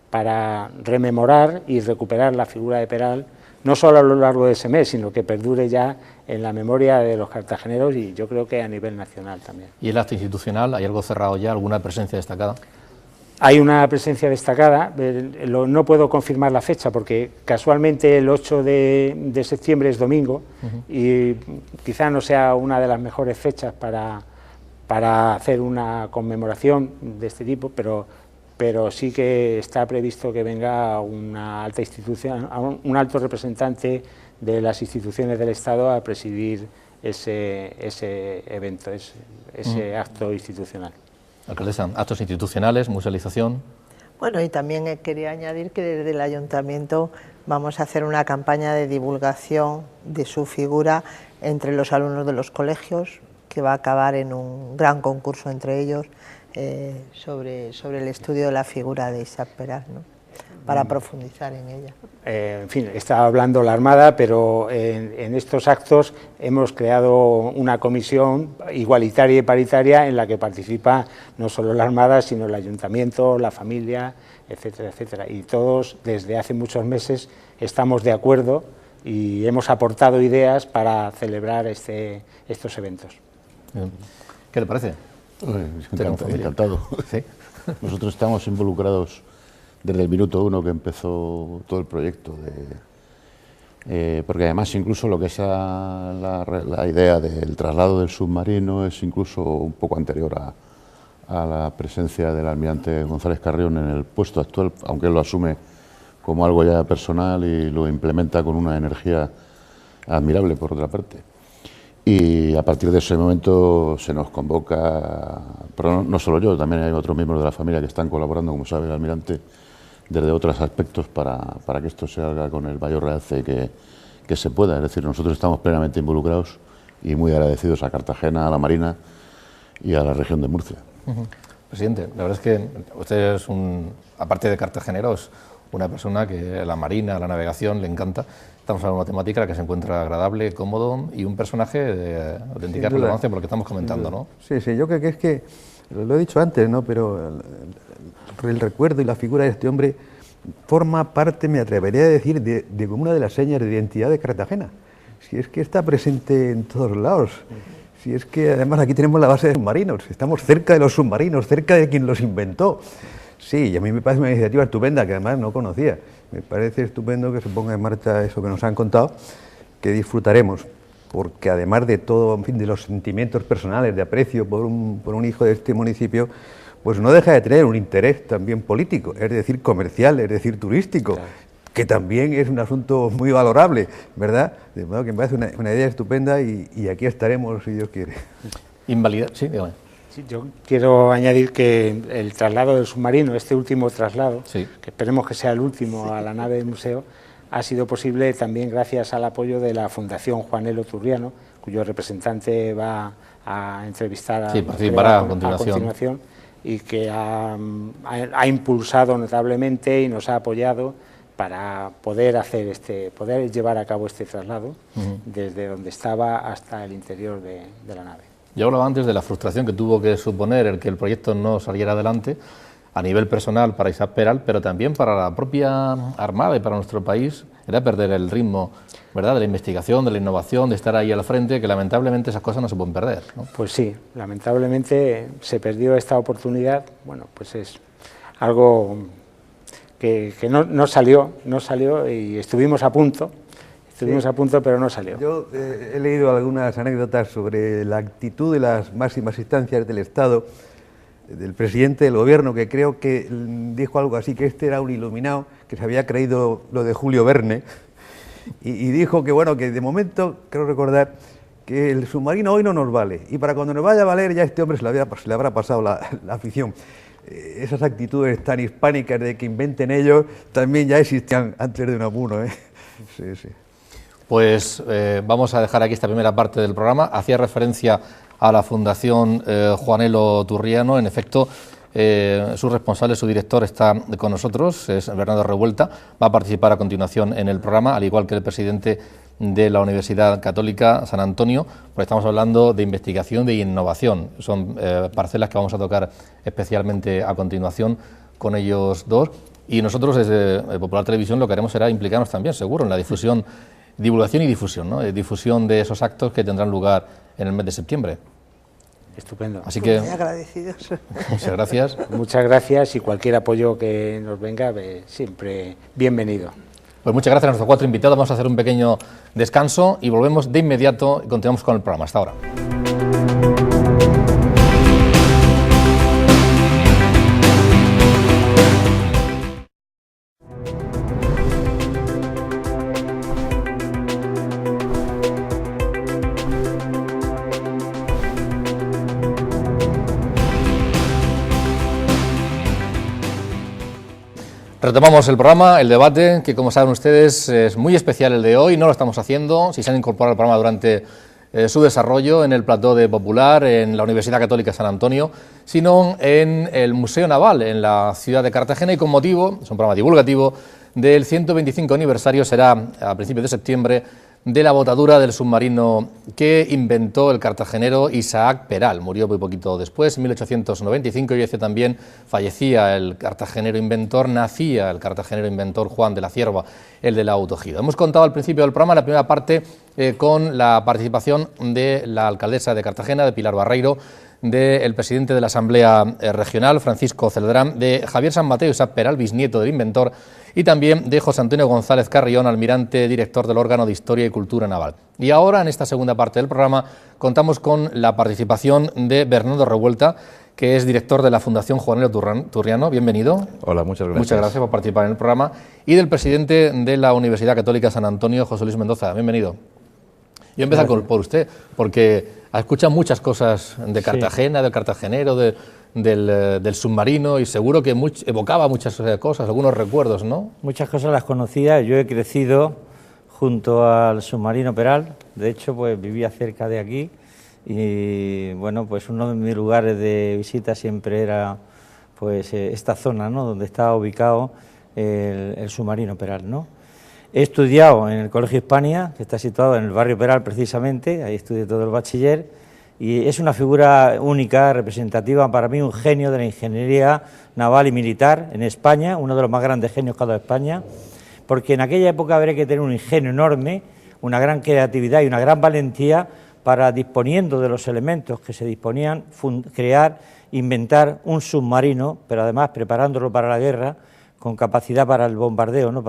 para rememorar y recuperar la figura de Peral, no solo a lo largo de ese mes, sino que perdure ya en la memoria de los cartageneros y yo creo que a nivel nacional también. ¿Y el acto institucional? ¿Hay algo cerrado ya? ¿Alguna presencia destacada? Hay una presencia destacada, no puedo confirmar la fecha porque casualmente el 8 de septiembre es domingo y quizá no sea una de las mejores fechas para hacer una conmemoración de este tipo, pero sí que está previsto que venga una alta institución, un alto representante de las instituciones del Estado a presidir ese evento, ese acto institucional. Alcaldesa, actos institucionales, musealización. Bueno, y también quería añadir que desde el Ayuntamiento vamos a hacer una campaña de divulgación de su figura entre los alumnos de los colegios, que va a acabar en un gran concurso entre ellos sobre el estudio de la figura de Isaac Peral, ¿no? Para profundizar en ella. En fin, está hablando la Armada, pero en estos actos hemos creado una comisión igualitaria y paritaria en la que participa no solo la Armada, sino el Ayuntamiento, la familia, etcétera, etcétera. Y todos, desde hace muchos meses, estamos de acuerdo y hemos aportado ideas para celebrar estos eventos. ¿Qué le parece? Encantado. ¿Sí? Nosotros estamos involucrados desde el minuto 1 que empezó todo el proyecto, porque además incluso lo que es la idea del traslado del submarino es incluso un poco anterior a la presencia del almirante González Carrión en el puesto actual, aunque él lo asume como algo ya personal y lo implementa con una energía admirable por otra parte. Y a partir de ese momento se nos convoca, pero no solo yo, también hay otros miembros de la familia que están colaborando, como sabe el almirante, desde otros aspectos para que esto se haga con el mayor realce que se pueda. Es decir, nosotros estamos plenamente involucrados y muy agradecidos a Cartagena, a la Marina y a la región de Murcia. Presidente, la verdad es que usted es aparte de cartagenero, es una persona que la Marina, la navegación le encanta. Estamos hablando de una temática que se encuentra agradable, cómodo y un personaje de auténtica relevancia por lo que estamos comentando, ¿no? Sí, sí, yo creo que es que, lo he dicho antes, ¿no? Pero el recuerdo y la figura de este hombre forma parte, me atrevería a decir, de una de las señas de identidad de Cartagena. Si es que está presente en todos lados. Si es que además aquí tenemos la base de submarinos, estamos cerca de los submarinos, cerca de quien los inventó. Sí, y a mí me parece una iniciativa estupenda que además no conocía. Me parece estupendo que se ponga en marcha eso que nos han contado, que disfrutaremos. porque además de todo, en fin, de los sentimientos personales de aprecio por un hijo de este municipio, pues no deja de tener un interés también político, es decir, comercial, es decir, turístico, claro, que también es un asunto muy valorable, ¿verdad? De modo que me parece una idea estupenda y aquí estaremos, si Dios quiere. Invalidar, sí, dígame. Sí, yo quiero añadir que el traslado del submarino, este último traslado, sí, que esperemos que sea el último a la nave del museo, ha sido posible también gracias al apoyo de la Fundación Juanelo Turriano, cuyo representante va a entrevistar a, sí, participará a continuación, y que ha impulsado notablemente y nos ha apoyado para poder poder llevar a cabo este traslado desde donde estaba hasta el interior de la nave. Yo hablaba antes de la frustración que tuvo que suponer el que el proyecto no saliera adelante a nivel personal para Isaac Peral, pero también para la propia Armada y para nuestro país, era perder el ritmo, ¿verdad?, de la investigación, de la innovación, de estar ahí al frente, que lamentablemente esas cosas no se pueden perder, ¿no? Pues sí, lamentablemente se perdió esta oportunidad. Bueno, pues es algo que no salió y estuvimos a punto. Estuvimos a punto, pero no salió. Yo he leído algunas anécdotas sobre la actitud de las máximas instancias del Estado, del presidente del gobierno, que creo que dijo algo así, que este era un iluminado, que se había creído lo de Julio Verne, y dijo que, bueno, que de momento, creo recordar, que el submarino hoy no nos vale, y para cuando nos vaya a valer ya este hombre se le habrá pasado la afición. Esas actitudes tan hispánicas de que inventen ellos también ya existían antes de Unamuno, ¿eh? Sí, sí. Pues vamos a dejar aquí esta primera parte del programa. Hacía referencia a la Fundación Juanelo Turriano. En efecto, su responsable, su director, está con nosotros, es Bernardo Revuelta. Va a participar a continuación en el programa, al igual que el presidente de la Universidad Católica San Antonio, porque estamos hablando de investigación, de innovación. Son parcelas que vamos a tocar especialmente a continuación con ellos dos. Y nosotros desde Popular Televisión lo que haremos será implicarnos también, seguro, en la difusión, divulgación y difusión, ¿no? Difusión de esos actos que tendrán lugar en el mes de septiembre. Estupendo. Así que, muy agradecidos. Muchas gracias. Muchas gracias y cualquier apoyo que nos venga, siempre bienvenido. Pues muchas gracias a nuestros 4 invitados. Vamos a hacer un pequeño descanso y volvemos de inmediato y continuamos con el programa. Hasta ahora. Retomamos el programa, el debate, que como saben ustedes es muy especial el de hoy, no lo estamos haciendo, si se han incorporado al programa durante su desarrollo en el plató de Popular, en la Universidad Católica San Antonio, sino en el Museo Naval, en la ciudad de Cartagena, y con motivo, es un programa divulgativo, del 125 aniversario, será a principios de septiembre, de la botadura del submarino que inventó el cartagenero Isaac Peral. Murió muy poquito después, en 1895, y ese también fallecía el cartagenero inventor, nacía el cartagenero inventor Juan de la Cierva, el de la autogida. Hemos contado al principio del programa, la primera parte, con la participación de la alcaldesa de Cartagena, de Pilar Barreiro, del presidente de la Asamblea Regional, Francisco Celdrán, de Javier San Mateo Isaac Peral, bisnieto del inventor, y también de José Antonio González Carrión, almirante director del órgano de Historia y Cultura Naval. Y ahora, en esta segunda parte del programa, contamos con la participación de Bernardo Revuelta, que es director de la Fundación Juanelo Turriano. Bienvenido. Hola, muchas gracias. Muchas gracias por participar en el programa. Y del presidente de la Universidad Católica San Antonio, José Luis Mendoza. Bienvenido. Yo empezar por usted, porque ha escuchado muchas cosas de Cartagena, sí, del cartagenero, del submarino, y seguro que evocaba muchas cosas, algunos recuerdos, ¿no? Muchas cosas las conocía. Yo he crecido junto al submarino Peral. De hecho, pues vivía cerca de aquí y, bueno, pues uno de mis lugares de visita siempre era pues esta zona, ¿no?, donde estaba ubicado el submarino Peral, ¿no? He estudiado en el Colegio Hispania, que está situado en el barrio Peral precisamente, ahí estudié todo el bachiller, y es una figura única, representativa, para mí un genio de la ingeniería naval y militar en España, uno de los más grandes genios que ha dado España, porque en aquella época habría que tener un ingenio enorme, una gran creatividad y una gran valentía para, disponiendo de los elementos que se disponían, crear, inventar un submarino, pero además preparándolo para la guerra, con capacidad para el bombardeo, ¿no?,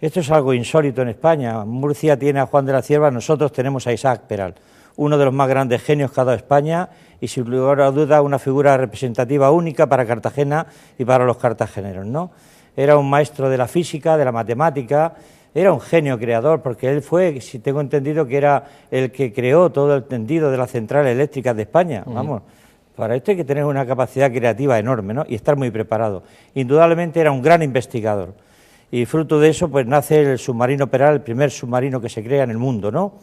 Esto es algo insólito en España. Murcia tiene a Juan de la Cierva, nosotros tenemos a Isaac Peral, uno de los más grandes genios que ha dado España y sin lugar a duda una figura representativa única para Cartagena y para los cartageneros, ¿no? Era un maestro de la física, de la matemática, era un genio creador, porque él fue, si tengo entendido, que era el que creó todo el tendido de las centrales eléctricas de España, vamos. Para esto hay que tener una capacidad creativa enorme, ¿no? Y estar muy preparado. Indudablemente era un gran investigador. Y fruto de eso, pues nace el submarino Peral, el primer submarino que se crea en el mundo, ¿no?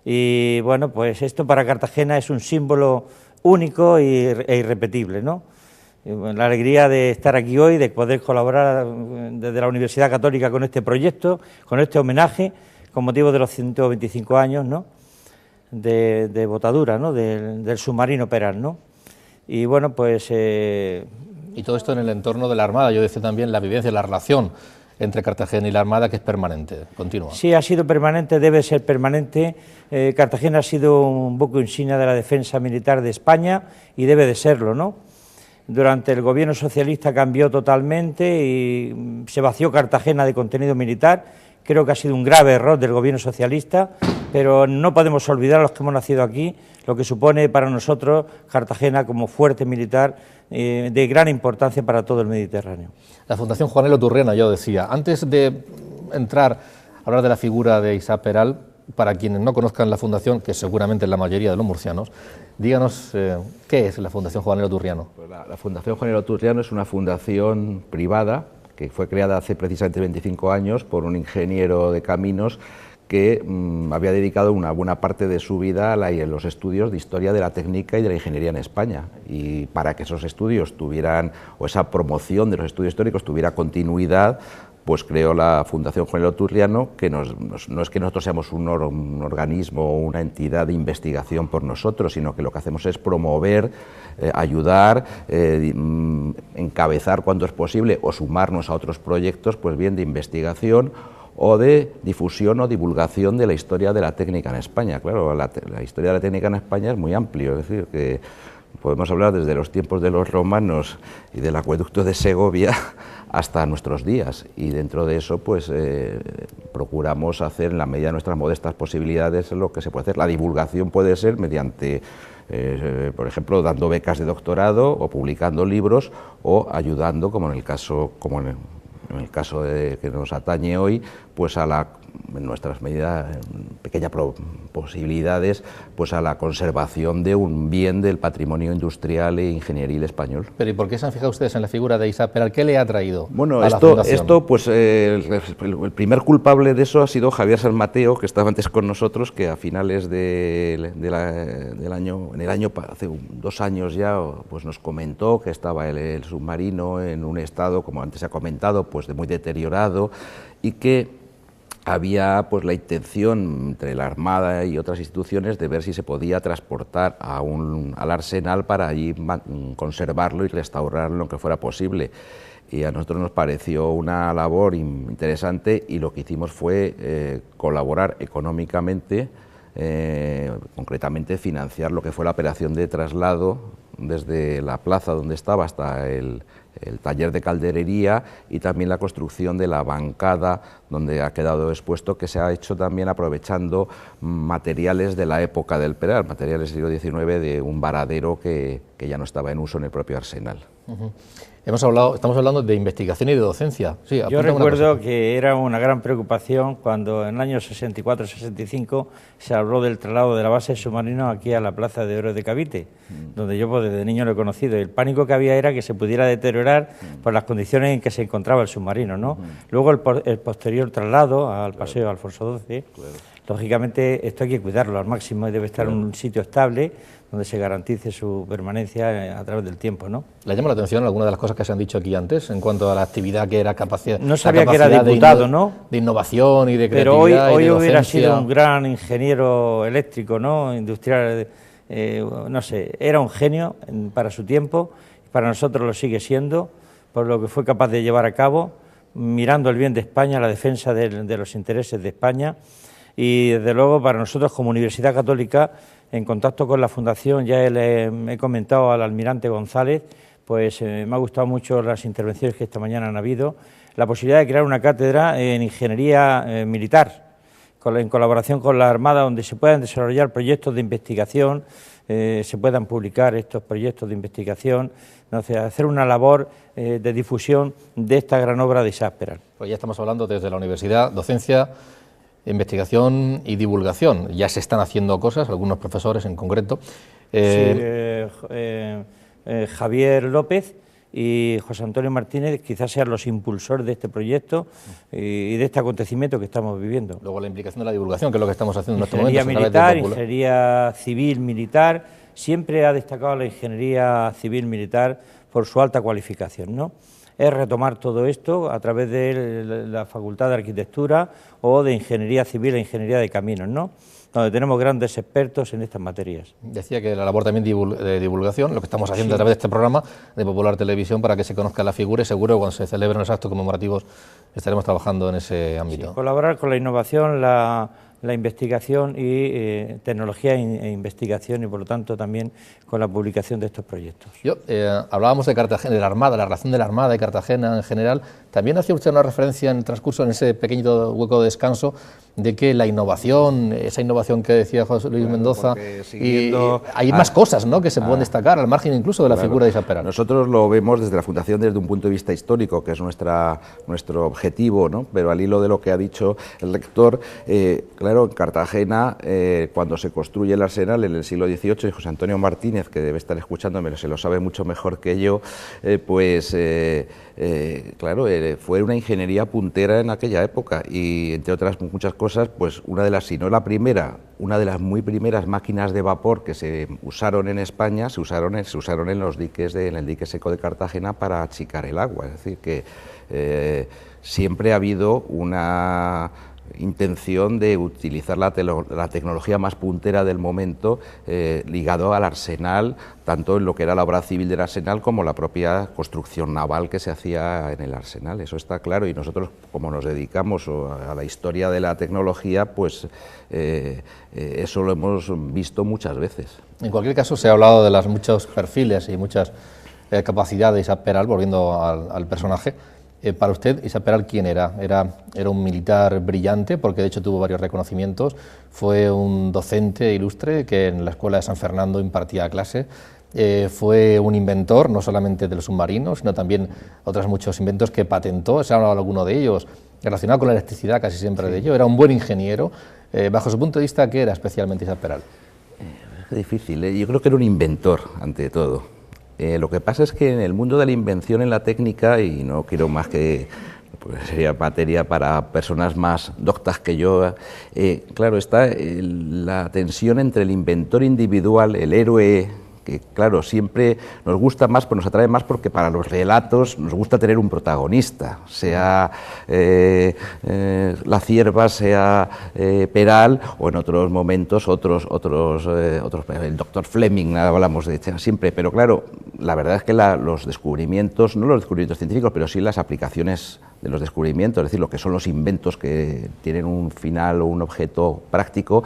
Y bueno, pues esto para Cartagena es un símbolo único e irrepetible, ¿no? La alegría de estar aquí hoy, de poder colaborar desde la Universidad Católica con este proyecto, con este homenaje, con motivo de los 125 años, ¿no?, de botadura, ¿no?, del submarino Peral, ¿no? Y bueno, pues... Y todo esto en el entorno de la Armada, yo decía también la vivencia, la relación entre Cartagena y la Armada, que es permanente, continua. Sí, ha sido permanente, debe ser permanente. Cartagena ha sido un buque insignia de la defensa militar de España y debe de serlo, ¿no? Durante el gobierno socialista cambió totalmente y se vació Cartagena de contenido militar. Creo que ha sido un grave error del gobierno socialista, pero no podemos olvidar a los que hemos nacido aquí lo que supone para nosotros Cartagena como fuerte militar de gran importancia para todo el Mediterráneo. La Fundación Juanelo Turriana, yo decía, antes de entrar a hablar de la figura de Isaac Peral, para quienes no conozcan la Fundación, que seguramente es la mayoría de los murcianos, díganos qué es la Fundación Juanelo Turriano. Pues la Fundación Juanelo Turriano es una fundación privada que fue creada hace precisamente 25 años por un ingeniero de caminos que había dedicado una buena parte de su vida a los estudios de historia de la técnica y de la ingeniería en España. Y para que esos estudios tuvieran, o esa promoción de los estudios históricos tuviera continuidad, pues creó la Fundación Juanelo Turriano, que no es que nosotros seamos un organismo o una entidad de investigación por nosotros, sino que lo que hacemos es promover, ayudar, encabezar cuando es posible o sumarnos a otros proyectos, pues bien de investigación o de difusión o divulgación de la historia de la técnica en España. Claro, la historia de la técnica en España es muy amplio, es decir, que podemos hablar desde los tiempos de los romanos y del acueducto de Segovia hasta nuestros días, y dentro de eso pues procuramos hacer en la medida de nuestras modestas posibilidades lo que se puede hacer. La divulgación puede ser mediante, por ejemplo, dando becas de doctorado o publicando libros o ayudando, como en el caso que nos atañe hoy, pues en nuestras medidas, pequeñas posibilidades, pues a la conservación de un bien del patrimonio industrial e ingenieril español. Pero ¿y por qué se han fijado ustedes en la figura de Isaac Peral? ¿Qué le ha traído bueno, a la Fundación? pues el primer culpable de eso ha sido Javier San Mateo, que estaba antes con nosotros, que a finales del año, hace 2 años ya, pues nos comentó que estaba el submarino en un estado, como antes se ha comentado, pues de muy deteriorado, y que había pues la intención entre la Armada y otras instituciones de ver si se podía transportar al arsenal para allí conservarlo y restaurarlo lo que fuera posible. Y a nosotros nos pareció una labor interesante, y lo que hicimos fue colaborar económicamente, concretamente financiar lo que fue la operación de traslado desde la plaza donde estaba hasta el taller de calderería, y también la construcción de la bancada donde ha quedado expuesto, que se ha hecho también aprovechando materiales de la época del Peral, materiales del siglo XIX de un varadero que ya no estaba en uso en el propio arsenal. Estamos hablando de investigación y de docencia. Sí, yo recuerdo que era una gran preocupación cuando en el año 64-65 se habló del traslado de la base de submarinos aquí a la Plaza de Oro de Cavite, donde yo pues, desde niño lo he conocido. El pánico que había era que se pudiera deteriorar por las condiciones en que se encontraba el submarino, ¿no? Luego el posterior traslado al Paseo Alfonso XII, lógicamente esto hay que cuidarlo al máximo y debe estar en un sitio estable donde se garantice su permanencia a través del tiempo, ¿no? ¿Le llama la atención alguna de las cosas que se han dicho aquí antes en cuanto a la actividad que era capacidad? No sabía que era diputado, ¿no? De innovación y de creatividad. Pero hoy y de hubiera sido un gran ingeniero eléctrico, ¿no? Industrial, no sé, era un genio para su tiempo, para nosotros lo sigue siendo, por lo que fue capaz de llevar a cabo, mirando el bien de España, la defensa de los intereses de España, y desde luego para nosotros como Universidad Católica, en contacto con la Fundación, ya le he comentado al almirante González, pues me ha gustado mucho las intervenciones que esta mañana han habido, la posibilidad de crear una cátedra en ingeniería militar, en colaboración con la Armada, donde se puedan desarrollar proyectos de investigación, se puedan publicar estos proyectos de investigación, o sea, hacer una labor de difusión de esta gran obra de Isaac Peral. Pues ya estamos hablando desde la universidad, docencia, investigación y divulgación. Ya se están haciendo cosas, algunos profesores en concreto. Javier López y José Antonio Martínez quizás sean los impulsores de este proyecto y de este acontecimiento que estamos viviendo. Luego la implicación de la divulgación, que es lo que estamos haciendo en este momento. Ingeniería militar, ingeniería civil militar, siempre ha destacado la ingeniería civil militar por su alta cualificación, ¿no? Es retomar todo esto a través de la Facultad de Arquitectura o de Ingeniería Civil e Ingeniería de Caminos, ¿no?, donde tenemos grandes expertos en estas materias. Decía que la labor también de divulgación, lo que estamos haciendo a través de este programa de Popular Televisión, para que se conozca la figura, y seguro que cuando se celebren los actos conmemorativos estaremos trabajando en ese ámbito. Sí, colaborar con la innovación, la investigación y tecnología e investigación, y por lo tanto también con la publicación de estos proyectos. Hablábamos de Cartagena, de la Armada, la relación de la Armada y Cartagena en general. También hacía usted una referencia en el transcurso, en ese pequeño hueco de descanso, de que la innovación, esa innovación que decía José Luis Mendoza, y hay más cosas, ¿no?, que se pueden destacar, al margen incluso de la figura de Isaac Peral. Nosotros lo vemos desde la Fundación desde un punto de vista histórico, que es nuestro objetivo, ¿no?, pero al hilo de lo que ha dicho el rector, claro, en Cartagena, cuando se construye el arsenal en el siglo XVIII, y José Antonio Martínez, que debe estar escuchándome, se lo sabe mucho mejor que yo, claro, fue una ingeniería puntera en aquella época, y entre otras muchas cosas, pues una de las, si no la primera, una de las muy primeras máquinas de vapor que se usaron en España, se usaron en los diques en el dique seco de Cartagena para achicar el agua. Es decir, que siempre ha habido una intención de utilizar la tecnología más puntera del momento, ligado al arsenal, tanto en lo que era la obra civil del arsenal como la propia construcción naval que se hacía en el arsenal. Eso está claro, y nosotros, como nos dedicamos a la historia de la tecnología, pues eso lo hemos visto muchas veces. En cualquier caso, se ha hablado de los muchos perfiles y muchas capacidades de Isaac Peral, volviendo al personaje. Para usted, Isaac Peral, ¿quién era? Era un militar brillante, porque de hecho tuvo varios reconocimientos, fue un docente ilustre que en la Escuela de San Fernando impartía clase, fue un inventor, no solamente de los submarinos, sino también otros muchos inventos que patentó, se ha hablado alguno de ellos, relacionado con la electricidad casi siempre de ello, era un buen ingeniero. Bajo su punto de vista, ¿qué era especialmente Isaac Peral? Es difícil, yo creo que era un inventor, ante todo. Lo que pasa es que en el mundo de la invención en la técnica, y no quiero más que, pues sería materia para personas más doctas que yo, claro, está la tensión entre el inventor individual, el héroe, que claro, siempre nos gusta más, pues nos atrae más porque para los relatos nos gusta tener un protagonista, sea la Cierva, sea Peral, o en otros momentos otros el doctor Fleming, hablamos de siempre, pero claro, la verdad es que los descubrimientos, no los descubrimientos científicos, pero sí las aplicaciones de los descubrimientos, es decir, lo que son los inventos que tienen un final o un objeto práctico,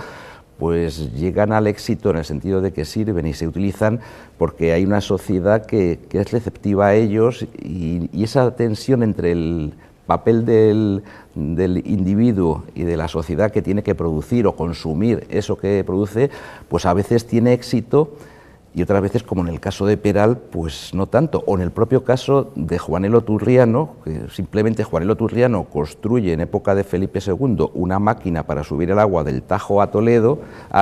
pues llegan al éxito en el sentido de que sirven y se utilizan porque hay una sociedad que es receptiva a ellos, y esa tensión entre el papel del individuo y de la sociedad que tiene que producir o consumir eso que produce, pues a veces tiene éxito y otras veces, como en el caso de Peral, pues no tanto. O en el propio caso de Juanelo Turriano, que simplemente Juanelo Turriano construye en época de Felipe II una máquina para subir el agua del Tajo a Toledo,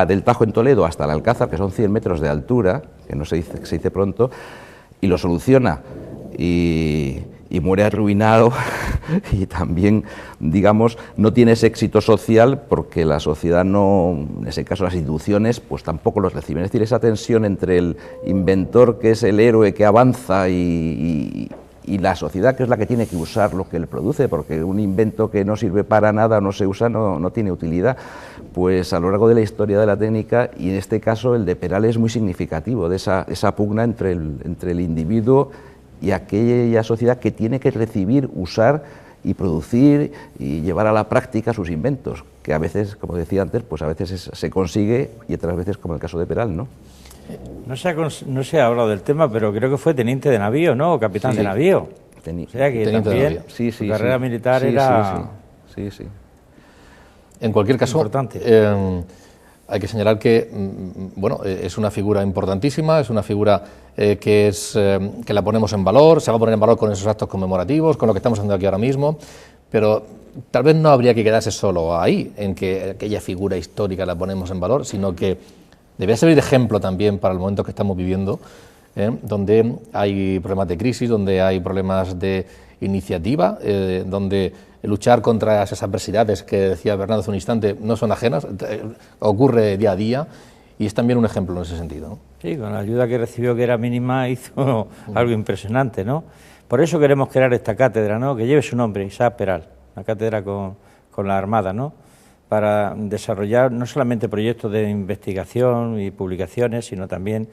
del Tajo en Toledo hasta el Alcázar, que son 100 metros de altura, que no se dice pronto, y lo soluciona. Y muere arruinado y también, digamos, no tiene ese éxito social porque la sociedad no, en ese caso las instituciones, pues tampoco los reciben. Es decir, esa tensión entre el inventor, que es el héroe que avanza, y la sociedad, que es la que tiene que usar lo que él produce, porque un invento que no sirve para nada, no se usa, no tiene utilidad. Pues a lo largo de la historia de la técnica, y en este caso el de Peral es muy significativo, de esa pugna entre el individuo y aquella sociedad que tiene que recibir, usar y producir y llevar a la práctica sus inventos, que a veces, como decía antes, pues a veces se consigue y otras veces, como el caso de Peral, ¿no? No se ha hablado del tema, pero creo que fue teniente de navío, ¿no? O capitán de navío. O sea que Teniente también todavía. su carrera militar era... Sí, sí. En cualquier caso, Importante. hay que señalar que bueno, es una figura importantísima, es una figura que la ponemos en valor, se va a poner en valor con esos actos conmemorativos, con lo que estamos haciendo aquí ahora mismo, pero tal vez no habría que quedarse solo ahí, en que aquella figura histórica la ponemos en valor, sino que debería servir de ejemplo también para el momento que estamos viviendo, donde hay problemas de crisis, donde hay problemas de iniciativa, donde luchar contra esas adversidades que decía Bernardo hace un instante no son ajenas, ocurre día a día y es también un ejemplo en ese sentido, ¿no? Sí, con la ayuda que recibió, que era mínima, hizo algo impresionante, ¿no? Por eso queremos crear esta cátedra, ¿no?, que lleve su nombre, Isaac Peral, una cátedra con la Armada, ¿no?, para desarrollar no solamente proyectos de investigación y publicaciones, sino también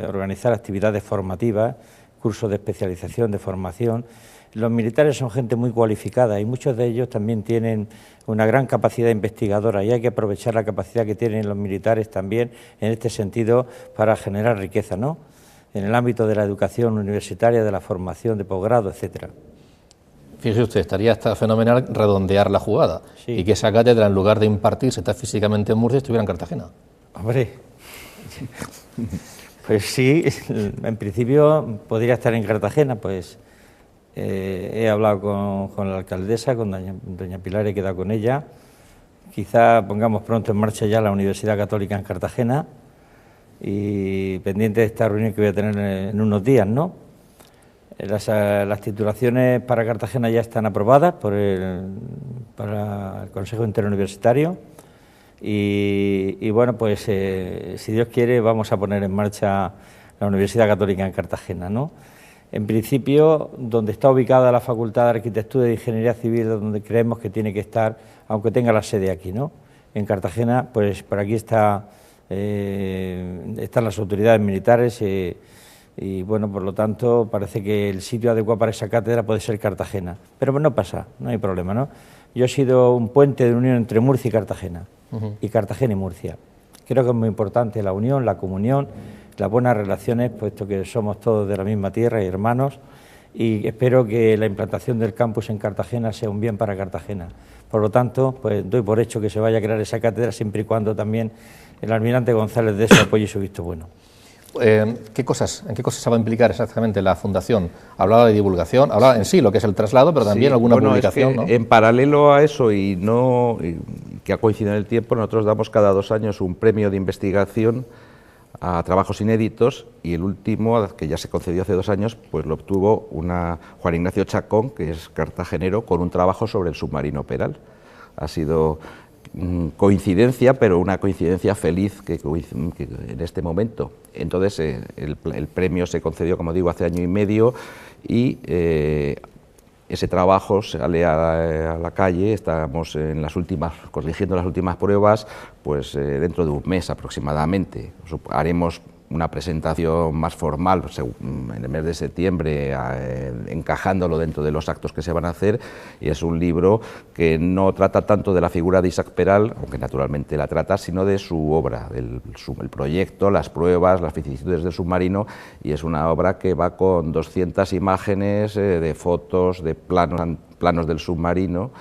organizar actividades formativas, cursos de especialización, de formación. Los militares son gente muy cualificada y muchos de ellos también tienen una gran capacidad investigadora y hay que aprovechar la capacidad que tienen los militares también en este sentido para generar riqueza, ¿no?, en el ámbito de la educación universitaria, de la formación de posgrado, etcétera. Fíjese usted, estaría hasta fenomenal redondear la jugada y que esa cátedra, en lugar de impartirse está físicamente en Murcia, estuviera en Cartagena. Hombre, pues sí, en principio podría estar en Cartagena, pues he hablado con la alcaldesa, con doña Pilar, he quedado con ella. Quizá pongamos pronto en marcha ya la Universidad Católica en Cartagena y pendiente de esta reunión que voy a tener en unos días, ¿no? Las titulaciones para Cartagena ya están aprobadas para el Consejo Interuniversitario y bueno, pues si Dios quiere vamos a poner en marcha la Universidad Católica en Cartagena, ¿no? En principio, donde está ubicada la Facultad de Arquitectura y de Ingeniería Civil, donde creemos que tiene que estar, aunque tenga la sede aquí, ¿no? En Cartagena, pues por aquí están las autoridades militares y bueno, por lo tanto, parece que el sitio adecuado para esa cátedra puede ser Cartagena. Pero no pasa, no hay problema, ¿no? Yo he sido un puente de unión entre Murcia y Cartagena, y Cartagena y Murcia. Creo que es muy importante la unión, la comunión, las buenas relaciones, puesto que somos todos de la misma tierra y hermanos, y espero que la implantación del campus en Cartagena sea un bien para Cartagena. Por lo tanto, pues doy por hecho que se vaya a crear esa cátedra, siempre y cuando también el almirante González dé su apoyo y su visto bueno. ¿En qué cosas se va a implicar exactamente la Fundación? Hablaba de divulgación, hablaba en sí lo que es el traslado, pero también alguna publicación, es que, ¿no? En paralelo a eso y que ha coincidido en el tiempo, nosotros damos cada 2 años un premio de investigación a trabajos inéditos y el último, que ya se concedió hace 2 años, pues lo obtuvo Juan Ignacio Chacón, que es cartagenero, con un trabajo sobre el submarino Peral. Ha sido coincidencia, pero una coincidencia feliz que en este momento. Entonces el premio se concedió, como digo, hace 1 año y medio y ese trabajo sale a la calle. Estamos corrigiendo las últimas pruebas, pues dentro de un mes aproximadamente. Haremos una presentación más formal en el mes de septiembre, encajándolo dentro de los actos que se van a hacer, y es un libro que no trata tanto de la figura de Isaac Peral, aunque naturalmente la trata, sino de su obra, el proyecto, las pruebas, las vicisitudes del submarino, y es una obra que va con 200 imágenes de fotos, de planos del submarino,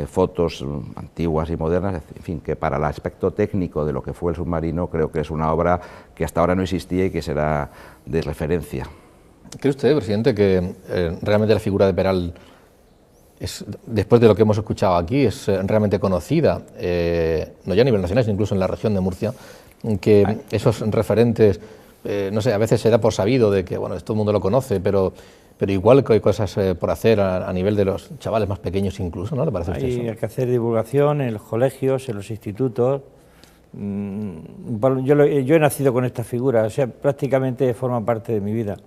fotos antiguas y modernas, en fin, que para el aspecto técnico de lo que fue el submarino creo que es una obra que hasta ahora no existía y que será de referencia. ¿Cree usted, presidente, que realmente la figura de Peral, después de lo que hemos escuchado aquí, es realmente conocida, no ya a nivel nacional, sino incluso en la región de Murcia, que esos referentes, no sé, a veces se da por sabido de que, bueno, todo el mundo lo conoce, pero igual que hay cosas por hacer a nivel de los chavales más pequeños incluso, ¿no le parece a usted eso? Hay que hacer divulgación en los colegios, en los institutos. Yo he nacido con esta figura, o sea, prácticamente forma parte de mi vida.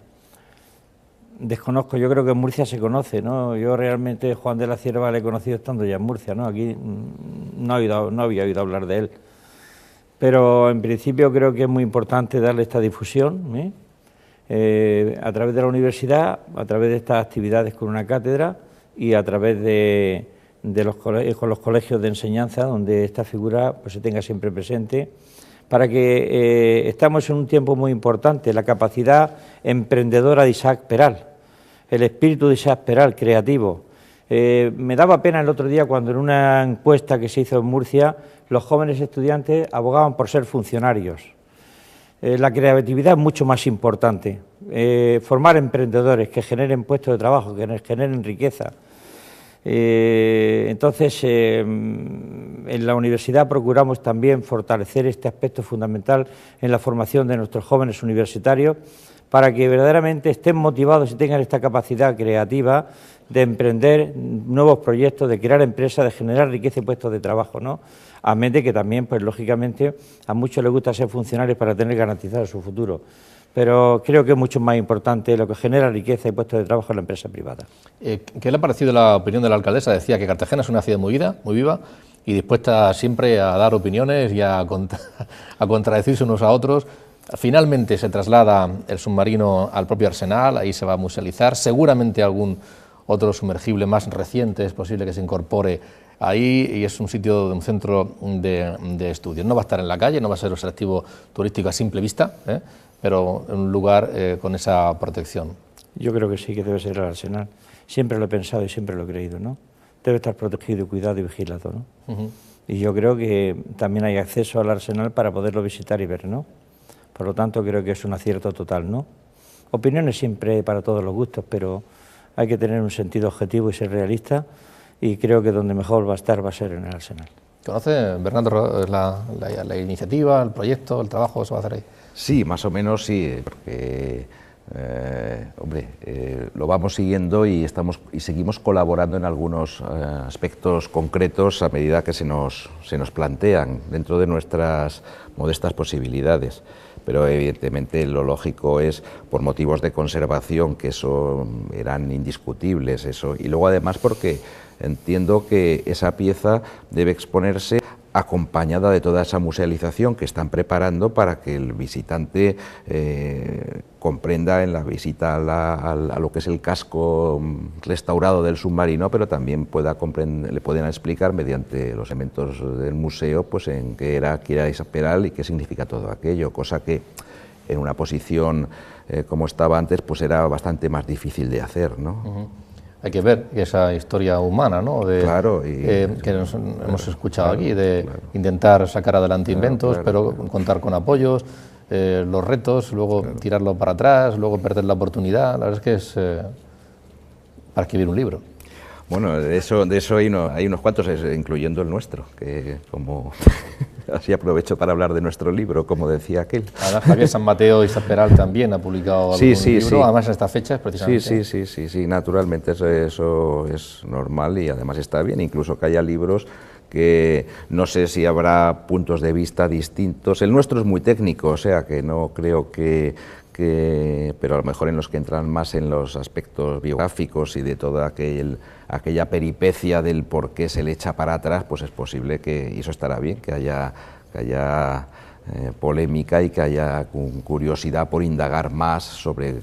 Desconozco, yo creo que en Murcia se conoce, ¿no? Yo realmente Juan de la Cierva le he conocido estando ya en Murcia, ¿no? Aquí no había oído hablar de él. Pero en principio creo que es muy importante darle esta difusión, a través de la universidad, a través de estas actividades con una cátedra y a través de con los colegios de enseñanza, donde esta figura pues se tenga siempre presente, para que estamos en un tiempo muy importante, la capacidad emprendedora de Isaac Peral. el espíritu de Isaac Peral, creativo. Me daba pena el otro día cuando en una encuesta que se hizo en Murcia, los jóvenes estudiantes abogaban por ser funcionarios. La creatividad es mucho más importante. Formar emprendedores que generen puestos de trabajo, que generen riqueza. Entonces, en la universidad procuramos también fortalecer este aspecto fundamental en la formación de nuestros jóvenes universitarios para que verdaderamente estén motivados y tengan esta capacidad creativa de emprender nuevos proyectos, de crear empresas, de generar riqueza y puestos de trabajo, ¿no? A mente que también, pues lógicamente, a muchos les gusta ser funcionarios para tener garantizado su futuro. Pero creo que es mucho más importante lo que genera riqueza y puestos de trabajo en la empresa privada. ¿Qué le ha parecido la opinión de la alcaldesa? Decía que Cartagena es una ciudad muy viva y dispuesta siempre a dar opiniones y a contradecirse unos a otros. Finalmente se traslada el submarino al propio arsenal, ahí se va a musealizar, seguramente algún otro sumergible más reciente es posible que se incorpore ahí, y es un sitio, un centro de estudios. No va a estar en la calle, no va a ser un atractivo turístico a simple vista, pero en un lugar con esa protección. Yo creo que sí, que debe ser el arsenal. Siempre lo he pensado y siempre lo he creído, ¿no? Debe estar protegido, cuidado y vigilado, ¿no? Y yo creo que también hay acceso al arsenal para poderlo visitar y ver, ¿no? Por lo tanto, creo que es un acierto total, ¿no? Opiniones siempre para todos los gustos, pero hay que tener un sentido objetivo y ser realista, y creo que donde mejor va a estar va a ser en el arsenal. ¿Conoce, Bernardo, la iniciativa, el proyecto, el trabajo que se va a hacer ahí? Sí, más o menos sí, porque lo vamos siguiendo y seguimos colaborando en algunos aspectos concretos a medida que se nos plantean dentro de nuestras modestas posibilidades. Pero evidentemente lo lógico es, por motivos de conservación, que eso eran indiscutibles, eso, y luego además porque entiendo que esa pieza debe exponerse acompañada de toda esa musealización que están preparando para que el visitante comprenda en la visita a lo que es el casco restaurado del submarino, pero también le pueden explicar mediante los elementos del museo pues en qué era Isaac Peral y qué significa todo aquello, cosa que en una posición como estaba antes pues era bastante más difícil de hacer, ¿no? Hay que ver esa historia humana, ¿no? Claro, que hemos escuchado aquí, de intentar sacar adelante inventos, pero contar con apoyos, los retos, luego tirarlo para atrás, luego perder la oportunidad. La verdad es que es para escribir un libro. Bueno, de eso hay unos cuantos, incluyendo el nuestro, que como así aprovecho para hablar de nuestro libro, como decía aquel. Además, Javier San Mateo y Isaac Peral también ha publicado algún libro, además en estas fechas, precisamente. Sí, naturalmente eso es normal y además está bien, incluso que haya libros que no sé si habrá puntos de vista distintos. El nuestro es muy técnico, o sea que no creo pero a lo mejor en los que entran más en los aspectos biográficos y de toda aquella peripecia del por qué se le echa para atrás, pues es posible que, y eso estará bien, que haya polémica y que haya curiosidad por indagar más sobre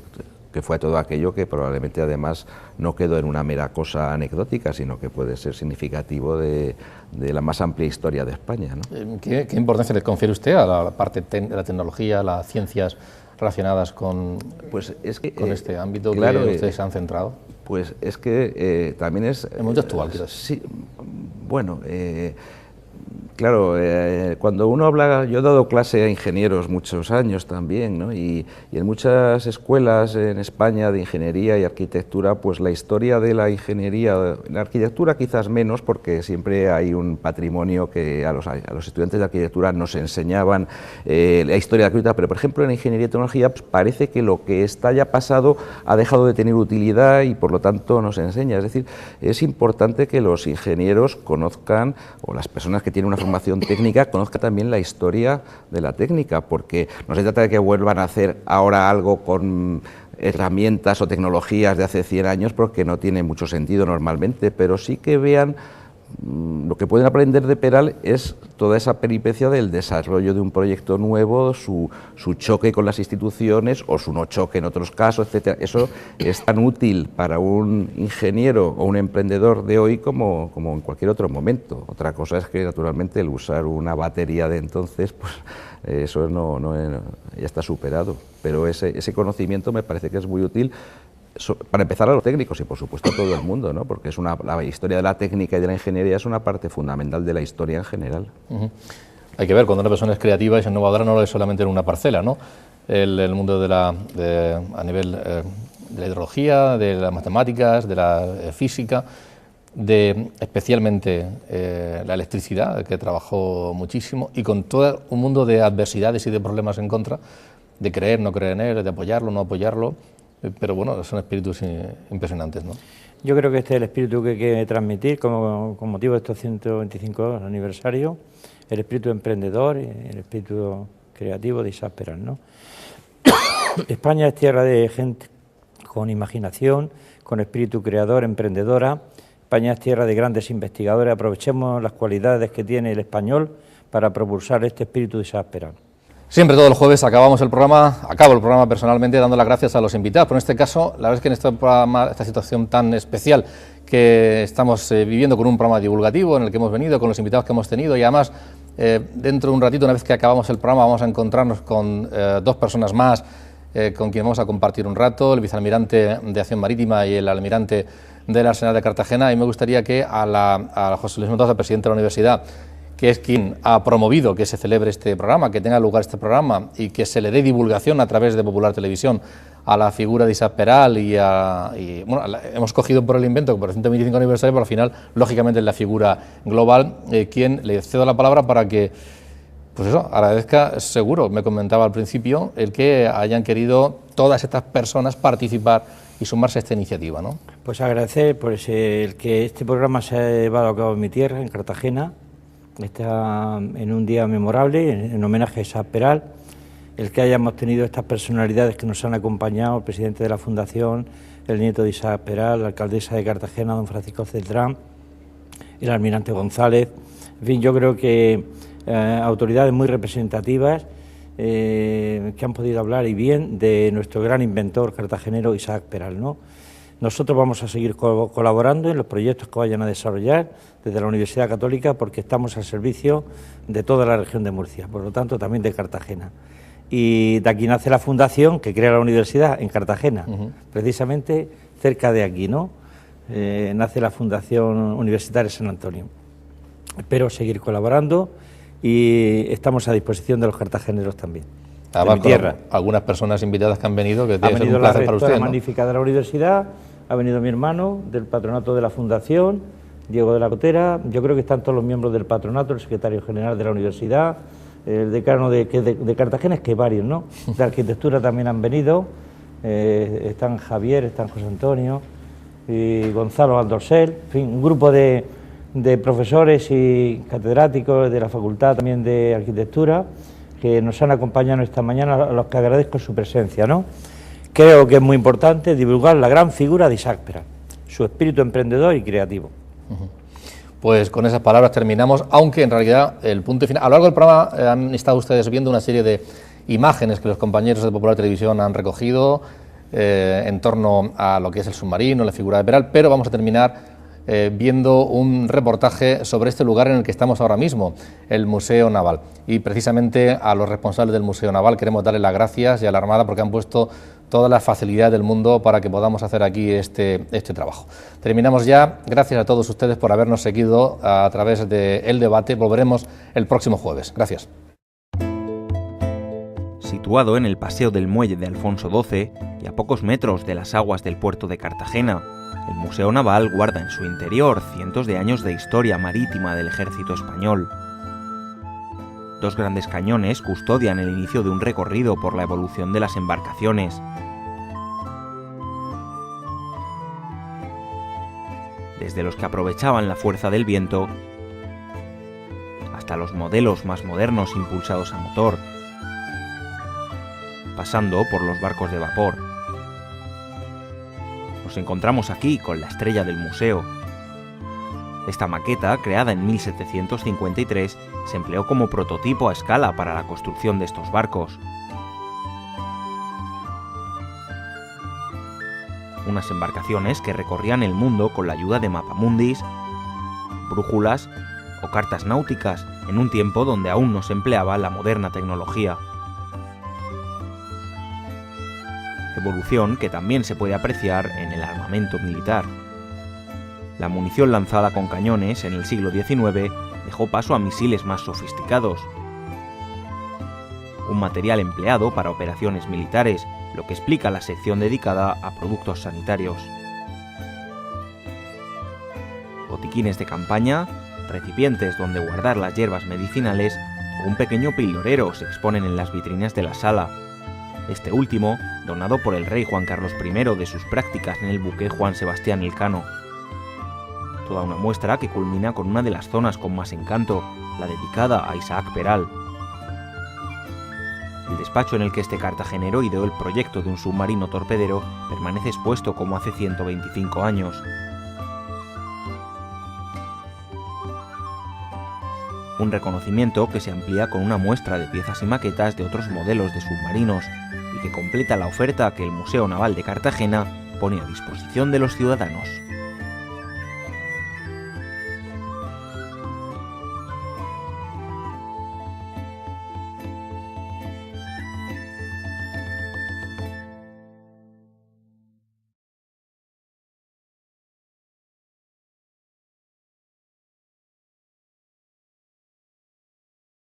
qué fue todo aquello, que probablemente además no quedó en una mera cosa anecdótica, sino que puede ser significativo de la más amplia historia de España, ¿no? ¿Qué importancia le confiere usted a la parte de la tecnología, a las ciencias relacionadas con este ámbito que ustedes se han centrado? Pues es que también es... El mundo actual, quizás. Sí, bueno, claro, cuando uno habla... Yo he dado clase a ingenieros muchos años también, ¿no? Y en muchas escuelas en España de ingeniería y arquitectura, pues la historia de la ingeniería, la arquitectura quizás menos, porque siempre hay un patrimonio que a los estudiantes de arquitectura nos enseñaban la historia de la arquitectura, pero por ejemplo en ingeniería y tecnología pues parece que lo que está ya pasado ha dejado de tener utilidad y por lo tanto nos enseña. Es decir, es importante que los ingenieros conozcan, o las personas que tienen una formación técnica, conozcan también la historia de la técnica, porque no se trata de que vuelvan a hacer ahora algo con herramientas o tecnologías de hace 100 años, porque no tiene mucho sentido normalmente, pero sí que vean lo que pueden aprender de Peral es toda esa peripecia del desarrollo de un proyecto nuevo, su choque con las instituciones o su no choque en otros casos, etcétera. Eso es tan útil para un ingeniero o un emprendedor de hoy como en cualquier otro momento. Otra cosa es que naturalmente el usar una batería de entonces, pues eso ya está superado, pero ese conocimiento me parece que es muy útil para empezar a los técnicos y por supuesto a todo el mundo, ¿no? Porque es la historia de la técnica y de la ingeniería es una parte fundamental de la historia en general. Hay que ver, cuando una persona es creativa y es innovadora no lo es solamente en una parcela, ¿no? El mundo a nivel de la hidrología, de las matemáticas, de la física, especialmente la electricidad, que trabajó muchísimo, y con todo un mundo de adversidades y de problemas en contra, de creer, no creer en él, de apoyarlo, no apoyarlo, pero bueno, son espíritus impresionantes, ¿no? Yo creo que este es el espíritu que hay que transmitir con motivo de estos 125 aniversarios, el espíritu emprendedor y el espíritu creativo de Isaac Peral, ¿no? España es tierra de gente con imaginación, con espíritu creador, emprendedora. España es tierra de grandes investigadores. Aprovechemos las cualidades que tiene el español para propulsar este espíritu de Isaac Peral. Siempre todos los jueves acabo el programa personalmente dando las gracias a los invitados, pero en este caso, la verdad es que en este programa, esta situación tan especial que estamos viviendo con un programa divulgativo en el que hemos venido, con los invitados que hemos tenido y además dentro de un ratito, una vez que acabamos el programa, vamos a encontrarnos con dos personas más con quien vamos a compartir un rato, el vicealmirante de Acción Marítima y el almirante del Arsenal de Cartagena, y me gustaría que a José Luis Mendoza, presidente de la universidad, que es quien ha promovido que se celebre este programa, que tenga lugar este programa y que se le dé divulgación a través de Popular Televisión a la figura de Isaac Peral hemos cogido por el invento por el 125 aniversario, pero al final, lógicamente, es la figura global, quien le cedo la palabra para que, pues eso, agradezca, seguro, me comentaba al principio, el que hayan querido todas estas personas participar y sumarse a esta iniciativa, ¿no? Pues agradecer el que este programa se ha llevado a cabo en mi tierra, en Cartagena. Está en un día memorable, en homenaje a Isaac Peral, el que hayamos tenido estas personalidades que nos han acompañado, el presidente de la Fundación, el nieto de Isaac Peral, la alcaldesa de Cartagena, don Francisco Celtrán, el almirante González, en fin, yo creo que autoridades muy representativas que han podido hablar y bien de nuestro gran inventor cartagenero Isaac Peral, ¿no? Nosotros vamos a seguir colaborando en los proyectos que vayan a desarrollar desde la Universidad Católica porque estamos al servicio de toda la región de Murcia, por lo tanto también de Cartagena. Y de aquí nace la fundación que crea la universidad en Cartagena, precisamente cerca de aquí, ¿no? Nace la Fundación Universitaria San Antonio. Espero seguir colaborando y estamos a disposición de los cartageneros también. Además, de mi tierra. Algunas personas invitadas que han venido, que Ha tiene que ser venido un la placer para rectora usted, ¿no? magnífica de la universidad, ha venido mi hermano del patronato de la Fundación, Diego de la Cotera, yo creo que están todos los miembros del patronato, el secretario general de la universidad, el decano de Cartagena, es que varios, ¿no? De arquitectura también han venido, están Javier, están José Antonio y Gonzalo Aldorcel, en fin, un grupo de profesores y catedráticos de la Facultad también de Arquitectura que nos han acompañado esta mañana, a los que agradezco su presencia, ¿no? Creo que es muy importante divulgar la gran figura de Isaac Peral, su espíritu emprendedor y creativo. Pues con esas palabras terminamos, aunque en realidad el punto final... A lo largo del programa han estado ustedes viendo una serie de imágenes que los compañeros de Popular Televisión han recogido en torno a lo que es el submarino, la figura de Peral, pero vamos a terminar viendo un reportaje sobre este lugar en el que estamos ahora mismo, el Museo Naval. Y precisamente a los responsables del Museo Naval queremos darles las gracias y a la Armada porque han puesto toda la facilidad del mundo para que podamos hacer aquí este trabajo. Terminamos ya. Gracias a todos ustedes por habernos seguido a través del debate. Volveremos el próximo jueves. Gracias. Situado en el Paseo del Muelle de Alfonso XII y a pocos metros de las aguas del puerto de Cartagena, el Museo Naval guarda en su interior cientos de años de historia marítima del ejército español. Dos grandes cañones custodian el inicio de un recorrido por la evolución de las embarcaciones. Desde los que aprovechaban la fuerza del viento hasta los modelos más modernos impulsados a motor, pasando por los barcos de vapor. Nos encontramos aquí con la estrella del museo. Esta maqueta, creada en 1753, se empleó como prototipo a escala para la construcción de estos barcos. Unas embarcaciones que recorrían el mundo con la ayuda de mapamundis, brújulas o cartas náuticas en un tiempo donde aún no se empleaba la moderna tecnología. evolución que también se puede apreciar en el armamento militar. La munición lanzada con cañones en el siglo XIX dejó paso a misiles más sofisticados, un material empleado para operaciones militares, lo que explica la sección dedicada a productos sanitarios. Botiquines de campaña, recipientes donde guardar las hierbas medicinales o un pequeño pildorero se exponen en las vitrinas de la sala. Este último, donado por el rey Juan Carlos I de sus prácticas en el buque Juan Sebastián Elcano. Toda una muestra que culmina con una de las zonas con más encanto, la dedicada a Isaac Peral. El despacho en el que este cartagenero ideó el proyecto de un submarino torpedero permanece expuesto como hace 125 años. Un reconocimiento que se amplía con una muestra de piezas y maquetas de otros modelos de submarinos y que completa la oferta que el Museo Naval de Cartagena pone a disposición de los ciudadanos.